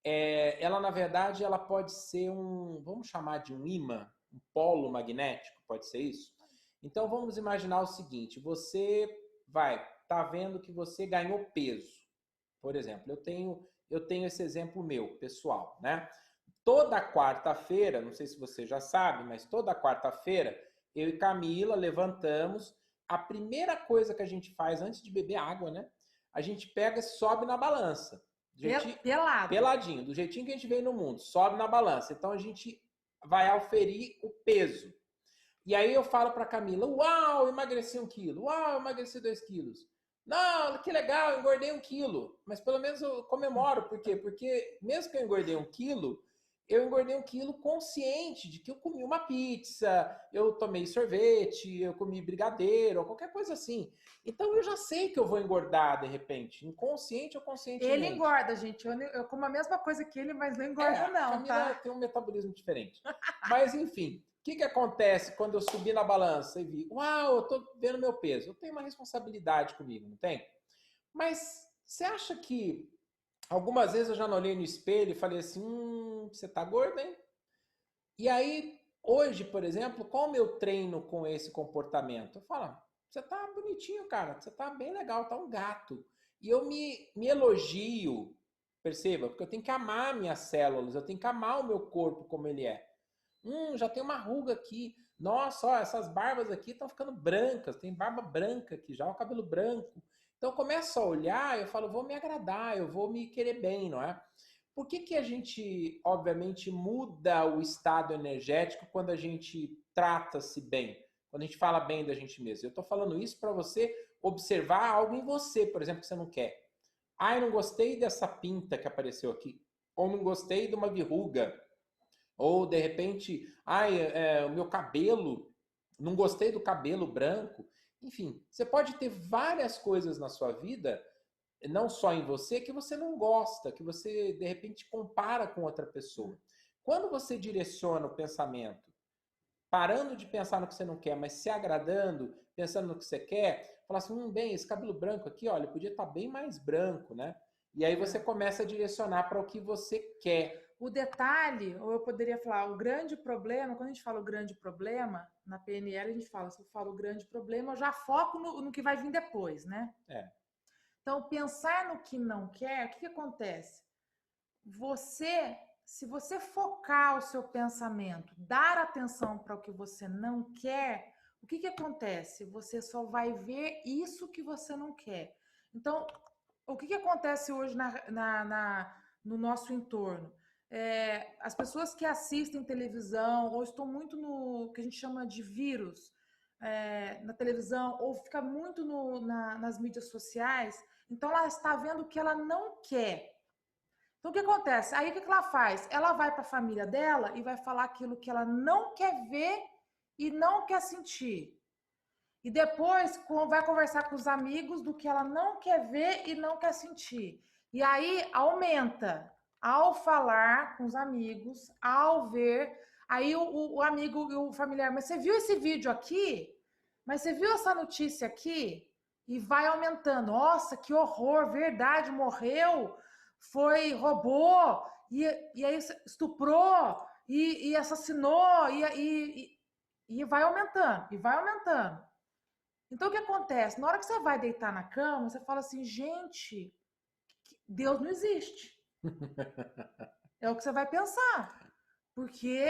ela, na verdade, ela pode ser vamos chamar de um ímã, um polo magnético, pode ser isso? Então, vamos imaginar o seguinte, você tá vendo que você ganhou peso. Por exemplo, eu tenho esse exemplo meu, pessoal, né? Toda quarta-feira, não sei se você já sabe, mas toda quarta-feira, eu e Camila levantamos. A primeira coisa que a gente faz antes de beber água, né? A gente pega e sobe na balança. Peladinho, do jeitinho que a gente veio no mundo, sobe na balança. Então a gente vai auferir o peso. E aí eu falo para Camila, uau, emagreci 1 quilo, uau, emagreci 2 quilos. Não, que legal, engordei 1 quilo. Mas pelo menos eu comemoro, por quê? Porque mesmo que eu engordei 1 quilo, eu engordei 1 quilo consciente de que eu comi uma pizza, eu tomei sorvete, eu comi brigadeiro, ou qualquer coisa assim. Então eu já sei que eu vou engordar de repente, inconsciente ou conscientemente. Ele engorda, gente. Eu como a mesma coisa que ele, mas não engorda não, Camila tem um metabolismo diferente. Mas enfim, o que acontece quando eu subi na balança e vi, uau, eu tô vendo meu peso? Eu tenho uma responsabilidade comigo, não tem? Mas você acha que algumas vezes eu já não olhei no espelho e falei assim, você tá gordo, hein? E aí, hoje, por exemplo, qual o meu treino com esse comportamento? Eu falo, você tá bonitinho, cara, você tá bem legal, tá um gato. E eu me elogio, perceba, porque eu tenho que amar minhas células, eu tenho que amar o meu corpo como ele é. Já tem uma ruga aqui. Nossa, ó, essas barbas aqui estão ficando brancas, tem barba branca aqui já, o cabelo branco. Então eu começo a olhar, eu falo, vou me agradar, eu vou me querer bem, não é? Por que a gente, obviamente, muda o estado energético quando a gente trata-se bem? Quando a gente fala bem da gente mesmo? Eu estou falando isso para você observar algo em você, por exemplo, que você não quer. Ah, eu não gostei dessa pinta que apareceu aqui. Ou não gostei de uma verruga. Ou, de repente, o meu cabelo, não gostei do cabelo branco. Enfim, você pode ter várias coisas na sua vida, não só em você, que você não gosta, que você, de repente, compara com outra pessoa. Quando você direciona o pensamento, parando de pensar no que você não quer, mas se agradando, pensando no que você quer, fala assim, bem, esse cabelo branco aqui, olha, podia estar bem mais branco, né? E aí você começa a direcionar para o que você quer. O detalhe, ou eu poderia falar, o grande problema, quando a gente fala o grande problema, na PNL a gente fala, se eu falo o grande problema, eu já foco no que vai vir depois, né? Então, pensar no que não quer, o que acontece? Se você focar o seu pensamento, dar atenção para o que você não quer, o que acontece? Você só vai ver isso que você não quer. Então, o que acontece hoje no nosso entorno? As pessoas que assistem televisão ou estão muito no que a gente chama de vírus na televisão ou fica muito nas mídias sociais, então ela está vendo o que ela não quer. Então o que acontece? Aí o que ela faz? Ela vai para a família dela e vai falar aquilo que ela não quer ver e não quer sentir. E depois vai conversar com os amigos do que ela não quer ver e não quer sentir. E aí aumenta. Ao falar com os amigos, ao ver, aí o amigo, o familiar, mas você viu esse vídeo aqui? Mas você viu essa notícia aqui? E vai aumentando. Nossa, que horror, verdade, morreu, roubou, e aí estuprou, e assassinou, e vai aumentando, e vai aumentando. Então, o que acontece? Na hora que você vai deitar na cama, você fala assim, gente, Deus não existe. É o que você vai pensar. Porque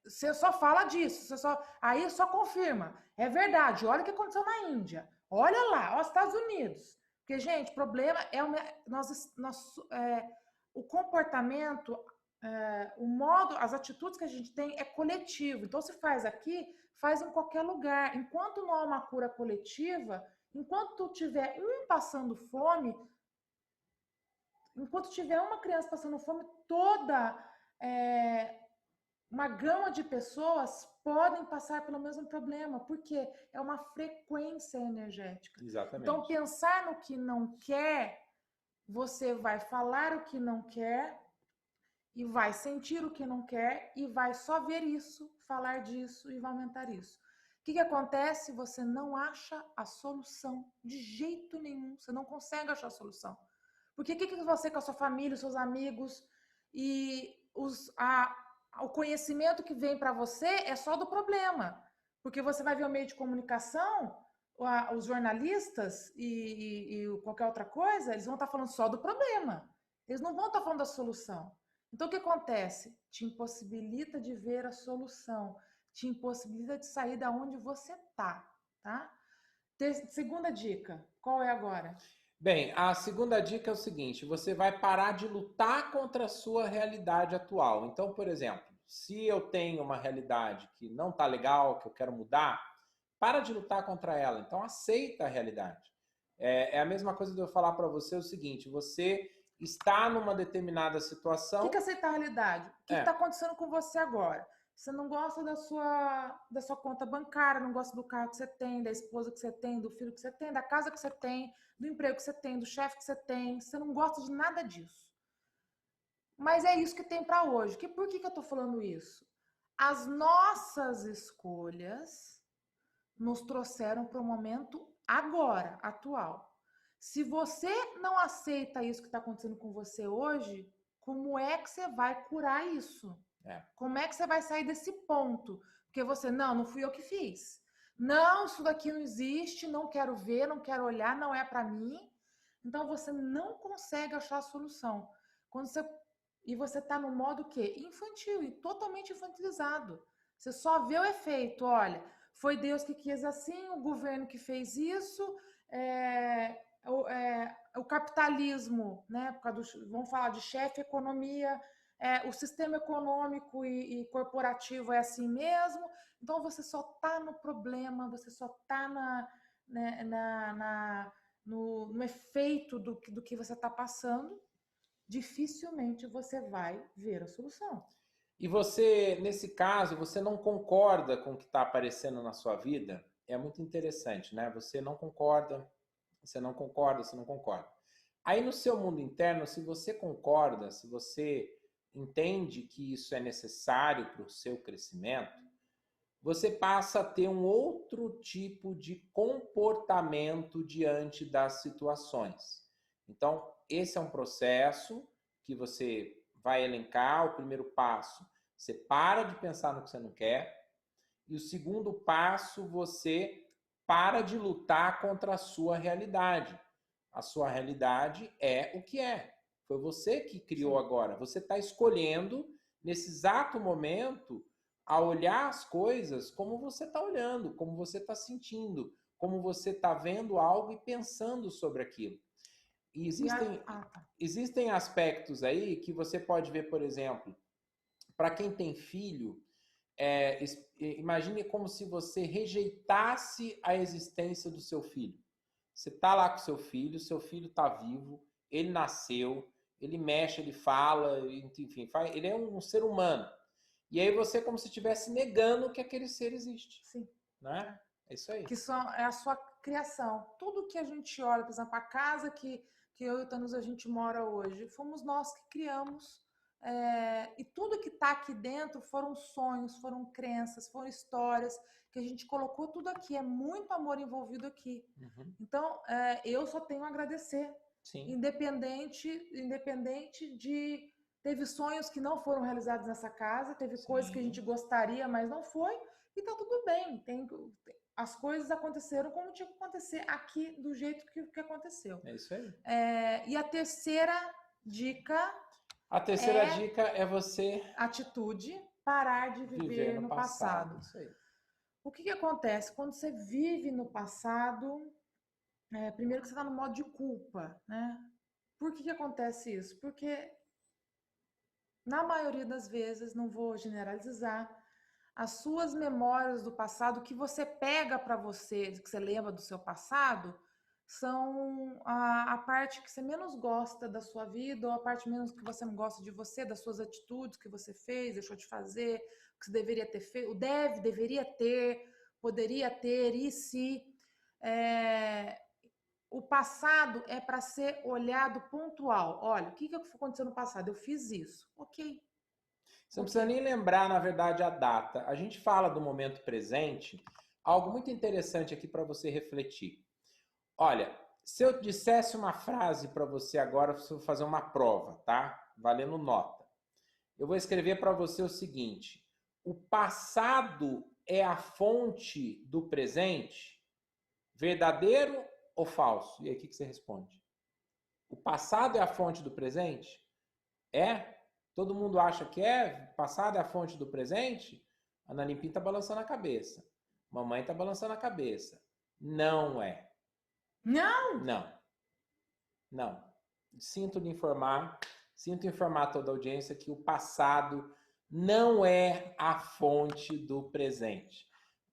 você só fala disso. Aí só confirma. É verdade. Olha o que aconteceu na Índia. Olha lá, olha os Estados Unidos. Porque, gente, o problema é o comportamento o modo, as atitudes que a gente tem é coletivo. Então, se faz aqui, faz em qualquer lugar. Enquanto não há uma cura coletiva, enquanto tiver um passando fome, enquanto tiver uma criança passando fome, toda uma gama de pessoas podem passar pelo mesmo problema, porque é uma frequência energética. Exatamente. Então, pensar no que não quer, você vai falar o que não quer e vai sentir o que não quer e vai só ver isso, falar disso e vai aumentar isso. O que acontece? Você não acha a solução de jeito nenhum. Você não consegue achar a solução. Porque o que você com a sua família, os seus amigos e o conhecimento que vem para você é só do problema. Porque você vai ver o meio de comunicação, os jornalistas e qualquer outra coisa, eles vão estar falando só do problema. Eles não vão estar falando da solução. Então, o que acontece? Te impossibilita de ver a solução, te impossibilita de sair da onde você tá? Segunda dica, qual é agora? Bem, a segunda dica é o seguinte: você vai parar de lutar contra a sua realidade atual. Então, por exemplo, se eu tenho uma realidade que não está legal, que eu quero mudar, para de lutar contra ela. Então, aceita a realidade. É a mesma coisa de eu falar para você o seguinte: você está numa determinada situação. O que é aceitar a realidade? O que está acontecendo com você agora? Você não gosta da sua conta bancária, não gosta do carro que você tem, da esposa que você tem, do filho que você tem, da casa que você tem, do emprego que você tem, do chefe que você tem. Você não gosta de nada disso. Mas é isso que tem para hoje. Por que eu estou falando isso? As nossas escolhas nos trouxeram para o momento agora, atual. Se você não aceita isso que está acontecendo com você hoje, como é que você vai curar isso? Como é que você vai sair desse ponto? Porque você, não fui eu que fiz. Não, isso daqui não existe, não quero ver, não quero olhar, não é para mim. Então você não consegue achar a solução. E você está no modo quê? Infantil e totalmente infantilizado. Você só vê o efeito, olha, foi Deus que quis assim, o governo que fez isso, o capitalismo, né? Vamos falar de chefe, economia, o sistema econômico e corporativo é assim mesmo. Então você só está no problema, você só está no efeito do que você está passando. Dificilmente você vai ver a solução. E você, nesse caso, você não concorda com o que está aparecendo na sua vida? É muito interessante, né? Você não concorda, você não concorda, você não concorda. Aí no seu mundo interno, se você concorda, se você entende que isso é necessário para o seu crescimento, você passa a ter um outro tipo de comportamento diante das situações. Então, esse é um processo que você vai elencar. O primeiro passo, você para de pensar no que você não quer. E o segundo passo, você para de lutar contra a sua realidade. A sua realidade é o que é. Foi você que criou agora. Você está escolhendo, nesse exato momento, a olhar as coisas como você está olhando, como você está sentindo, como você está vendo algo e pensando sobre aquilo. E existem aspectos aí que você pode ver, por exemplo, para quem tem filho, imagine como se você rejeitasse a existência do seu filho. Você está lá com seu filho está vivo, ele nasceu, ele mexe, ele fala, enfim, ele é um ser humano. E aí você como se estivesse negando que aquele ser existe. Sim. Né? É isso aí. Que é a sua criação. Tudo que a gente olha, por exemplo, a casa que eu e o Thanos a gente mora hoje, fomos nós que criamos. E tudo que está aqui dentro foram sonhos, foram crenças, foram histórias que a gente colocou tudo aqui. É muito amor envolvido aqui. Uhum. Então, eu só tenho a agradecer. Sim. Independente de... Teve sonhos que não foram realizados nessa casa, teve Sim. coisas que a gente gostaria, mas não foi. E tá tudo bem. As coisas aconteceram como tinha que acontecer aqui, do jeito que aconteceu. É isso aí. E a terceira dica... A terceira dica é você... Atitude, parar de viver no passado. Isso aí. O que acontece? Quando você vive no passado, primeiro que você está no modo de culpa, né? Por que acontece isso? Porque na maioria das vezes, não vou generalizar, as suas memórias do passado, que você pega para você, que você lembra do seu passado, são a parte que você menos gosta da sua vida, ou a parte menos que você não gosta de você, das suas atitudes que você fez, deixou de fazer, o que você deveria ter feito, o deveria ter, poderia ter, e se. É, o passado é para ser olhado pontual. Olha, o que aconteceu no passado? Eu fiz isso. Ok, Você não precisa ok. nem lembrar, na verdade, a data. A gente fala do momento presente, algo muito interessante aqui para você refletir. Olha, se eu dissesse uma frase para você agora, se eu fazer uma prova, tá? Valendo nota. Eu vou escrever para você o seguinte: o passado é a fonte do presente? Verdadeiro ou falso? E aí, o que você responde? O passado é a fonte do presente? É? Todo mundo acha que é? O passado é a fonte do presente? A Ana Limpim está balançando a cabeça. Mamãe está balançando a cabeça. Não é. Não! Não. Não. Sinto informar toda a audiência que o passado não é a fonte do presente.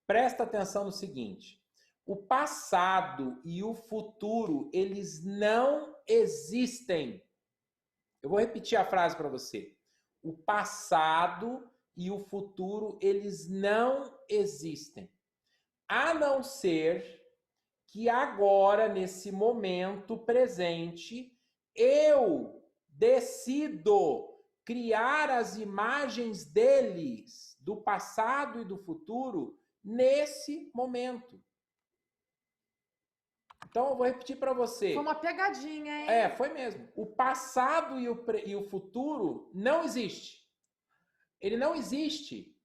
Presta atenção no seguinte: o passado e o futuro, eles não existem. Eu vou repetir a frase para você. O passado e o futuro, eles não existem. A não ser que agora, nesse momento presente, eu decido criar as imagens deles, do passado e do futuro, nesse momento. Então, eu vou repetir para você. Foi uma pegadinha, hein? É, foi mesmo. O passado e o futuro não existe. Ele não existe.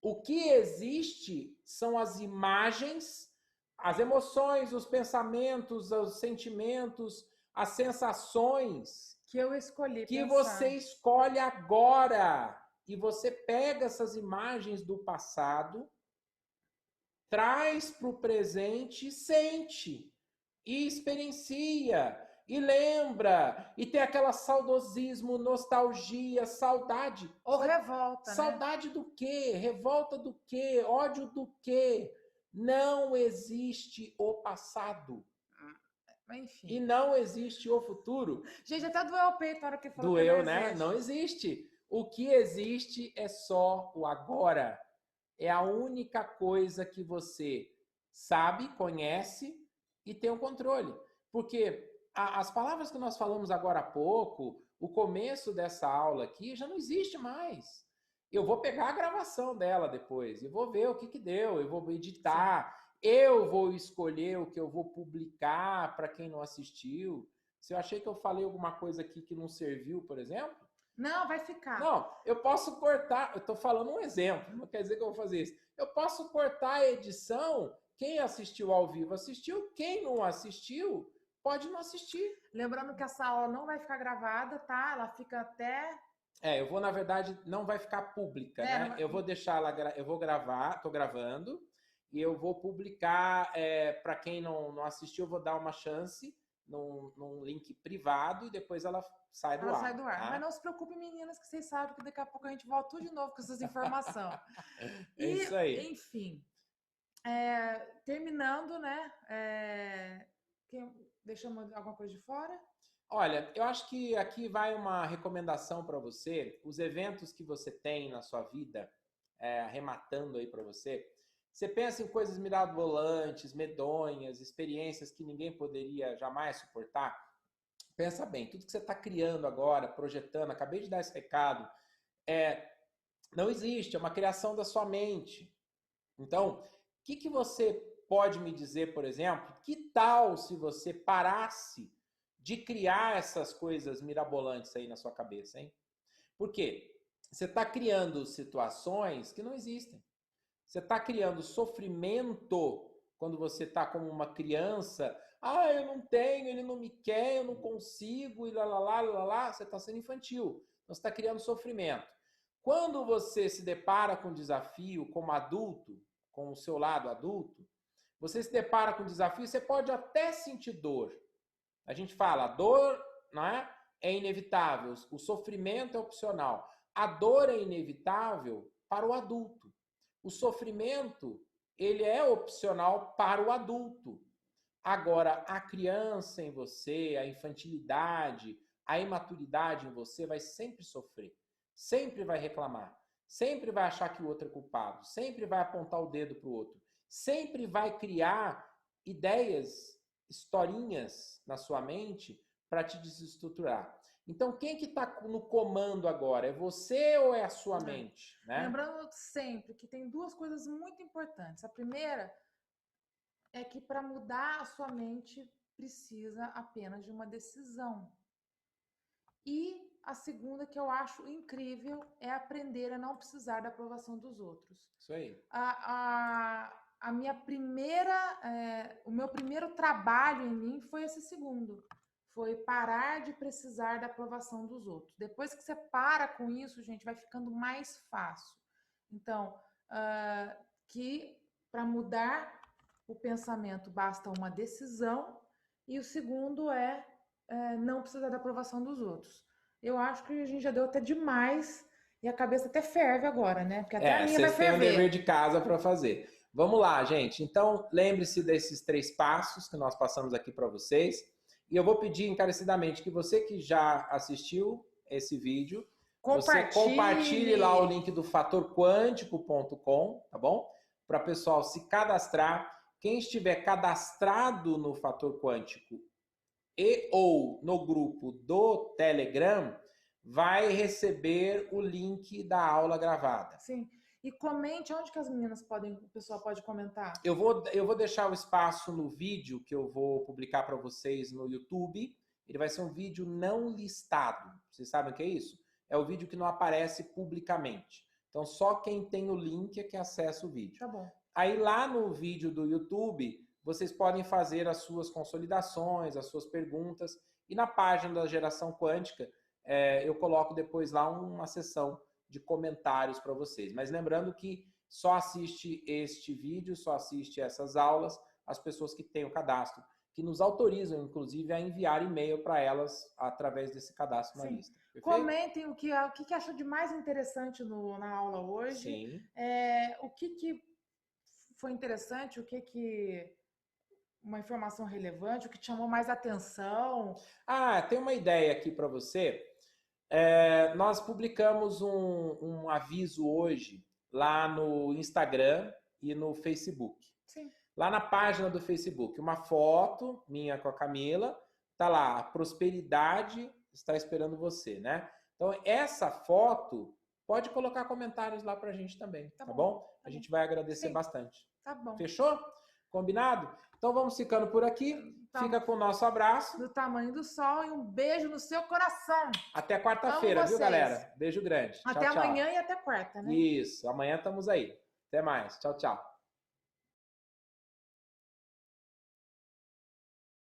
O que existe são as imagens, as emoções, os pensamentos, os sentimentos, as sensações Que eu escolhi que pensar. você escolhe agora. E você pega essas imagens do passado, traz para o presente, sente e experiencia e lembra e tem aquela saudosismo, nostalgia, saudade. Ou revolta, né? Saudade do quê? Revolta do quê? Ódio do quê? Não existe o passado. Enfim. E não existe o futuro. Gente, até doeu o peito na hora que falou Doeu, que não né? existe. Não existe. O que existe é só o agora. É a única coisa que você sabe, conhece e tem o controle. Porque as palavras que nós falamos agora há pouco, o começo dessa aula aqui, já não existe mais. Eu vou pegar a gravação dela depois e vou ver o que deu, eu vou editar, eu vou escolher o que eu vou publicar para quem não assistiu. Se eu achei que eu falei alguma coisa aqui que não serviu, por exemplo, não, vai ficar. não, eu posso cortar, eu estou falando um exemplo, não quer dizer que eu vou fazer isso. Eu posso cortar a edição, quem assistiu ao vivo assistiu, quem não assistiu pode não assistir. Lembrando que essa aula não vai ficar gravada, tá? Ela fica até... Eu vou, na verdade, não vai ficar pública, né? Vai... Eu vou deixar ela, eu vou gravar, estou gravando, e eu vou publicar, para quem não assistiu, eu vou dar uma chance num link privado e depois ela sai do ar. Sai do ar. Tá? Mas não se preocupe, meninas, que vocês sabem que daqui a pouco a gente volta tudo de novo com essas informações. É isso aí. Enfim, terminando, né? Deixamos alguma coisa de fora? Olha, eu acho que aqui vai uma recomendação para você. Os eventos que você tem na sua vida, arrematando aí para você, você pensa em coisas mirabolantes, medonhas, experiências que ninguém poderia jamais suportar? Pensa bem, tudo que você está criando agora, projetando, acabei de dar esse recado, não existe, é uma criação da sua mente. Então, o que você pode me dizer, por exemplo, que tal se você parasse de criar essas coisas mirabolantes aí na sua cabeça, hein? Por quê? Você está criando situações que não existem. Você está criando sofrimento quando você está como uma criança. Ah, eu não tenho, ele não me quer, eu não consigo, e lá. Você está sendo infantil. Então, você está criando sofrimento. Quando você se depara com um desafio como adulto, com o seu lado adulto, você se depara com um desafio, você pode até sentir dor. A gente fala, dor, não é? é inevitável, o sofrimento é opcional. A dor é inevitável para o adulto. O sofrimento, ele é opcional para o adulto. Agora, a criança em você, a infantilidade, a imaturidade em você vai sempre sofrer, sempre vai reclamar, sempre vai achar que o outro é culpado, sempre vai apontar o dedo para o outro, sempre vai criar ideias, historinhas na sua mente para te desestruturar. Então, quem que está no comando agora? É você ou é a sua mente? Né? Lembrando sempre que tem duas coisas muito importantes. A primeira é que para mudar a sua mente precisa apenas de uma decisão. E a segunda, que eu acho incrível, é aprender a não precisar da aprovação dos outros. Isso aí. A minha primeira, o meu primeiro trabalho em mim foi esse segundo. Foi parar de precisar da aprovação dos outros. Depois que você para com isso, gente, vai ficando mais fácil. Então, que para mudar o pensamento basta uma decisão, e o segundo é não precisar da aprovação dos outros. Eu acho que a gente já deu até demais e a cabeça até ferve agora, né? Porque até a minha vai ferver. Vocês têm um dever de casa para fazer. Vamos lá, gente. Então, lembre-se desses 3 passos que nós passamos aqui para vocês. E eu vou pedir encarecidamente que você que já assistiu esse vídeo, você compartilhe lá o link do fatorquântico.com, tá bom? Para o pessoal se cadastrar. Quem estiver cadastrado no Fator Quântico e ou no grupo do Telegram vai receber o link da aula gravada. Sim. E comente onde que as meninas podem, o pessoal pode comentar. Eu vou deixar o espaço no vídeo que eu vou publicar para vocês no YouTube. Ele vai ser um vídeo não listado. Vocês sabem o que é isso? É o vídeo que não aparece publicamente. Então, só quem tem o link é que acessa o vídeo. Tá bom. Aí, lá no vídeo do YouTube, vocês podem fazer as suas consolidações, as suas perguntas. E na página da Geração Quântica, eu coloco depois lá uma seção de comentários para vocês. Mas lembrando que só assiste este vídeo, só assiste essas aulas as pessoas que têm o cadastro, que nos autorizam, inclusive, a enviar e-mail para elas através desse cadastro na lista. Perfeito? Comentem o que achou de mais interessante na aula hoje. Sim. O que foi interessante, uma informação relevante, o que te chamou mais atenção. Tem uma ideia aqui para você. Nós publicamos um aviso hoje lá no Instagram e no Facebook. Sim. Lá na página do Facebook, uma foto minha com a Camila, tá lá, a prosperidade está esperando você, né? Então, essa foto, pode colocar comentários lá pra gente também, tá bom? A gente vai agradecer bastante. Tá bom. Fechou? Combinado? Então, vamos ficando por aqui. Fica com o nosso abraço. Do tamanho do sol e um beijo no seu coração. Até quarta-feira, viu, galera? Beijo grande. Até amanhã e até quarta, né? Isso. Amanhã estamos aí. Até mais. Tchau, tchau.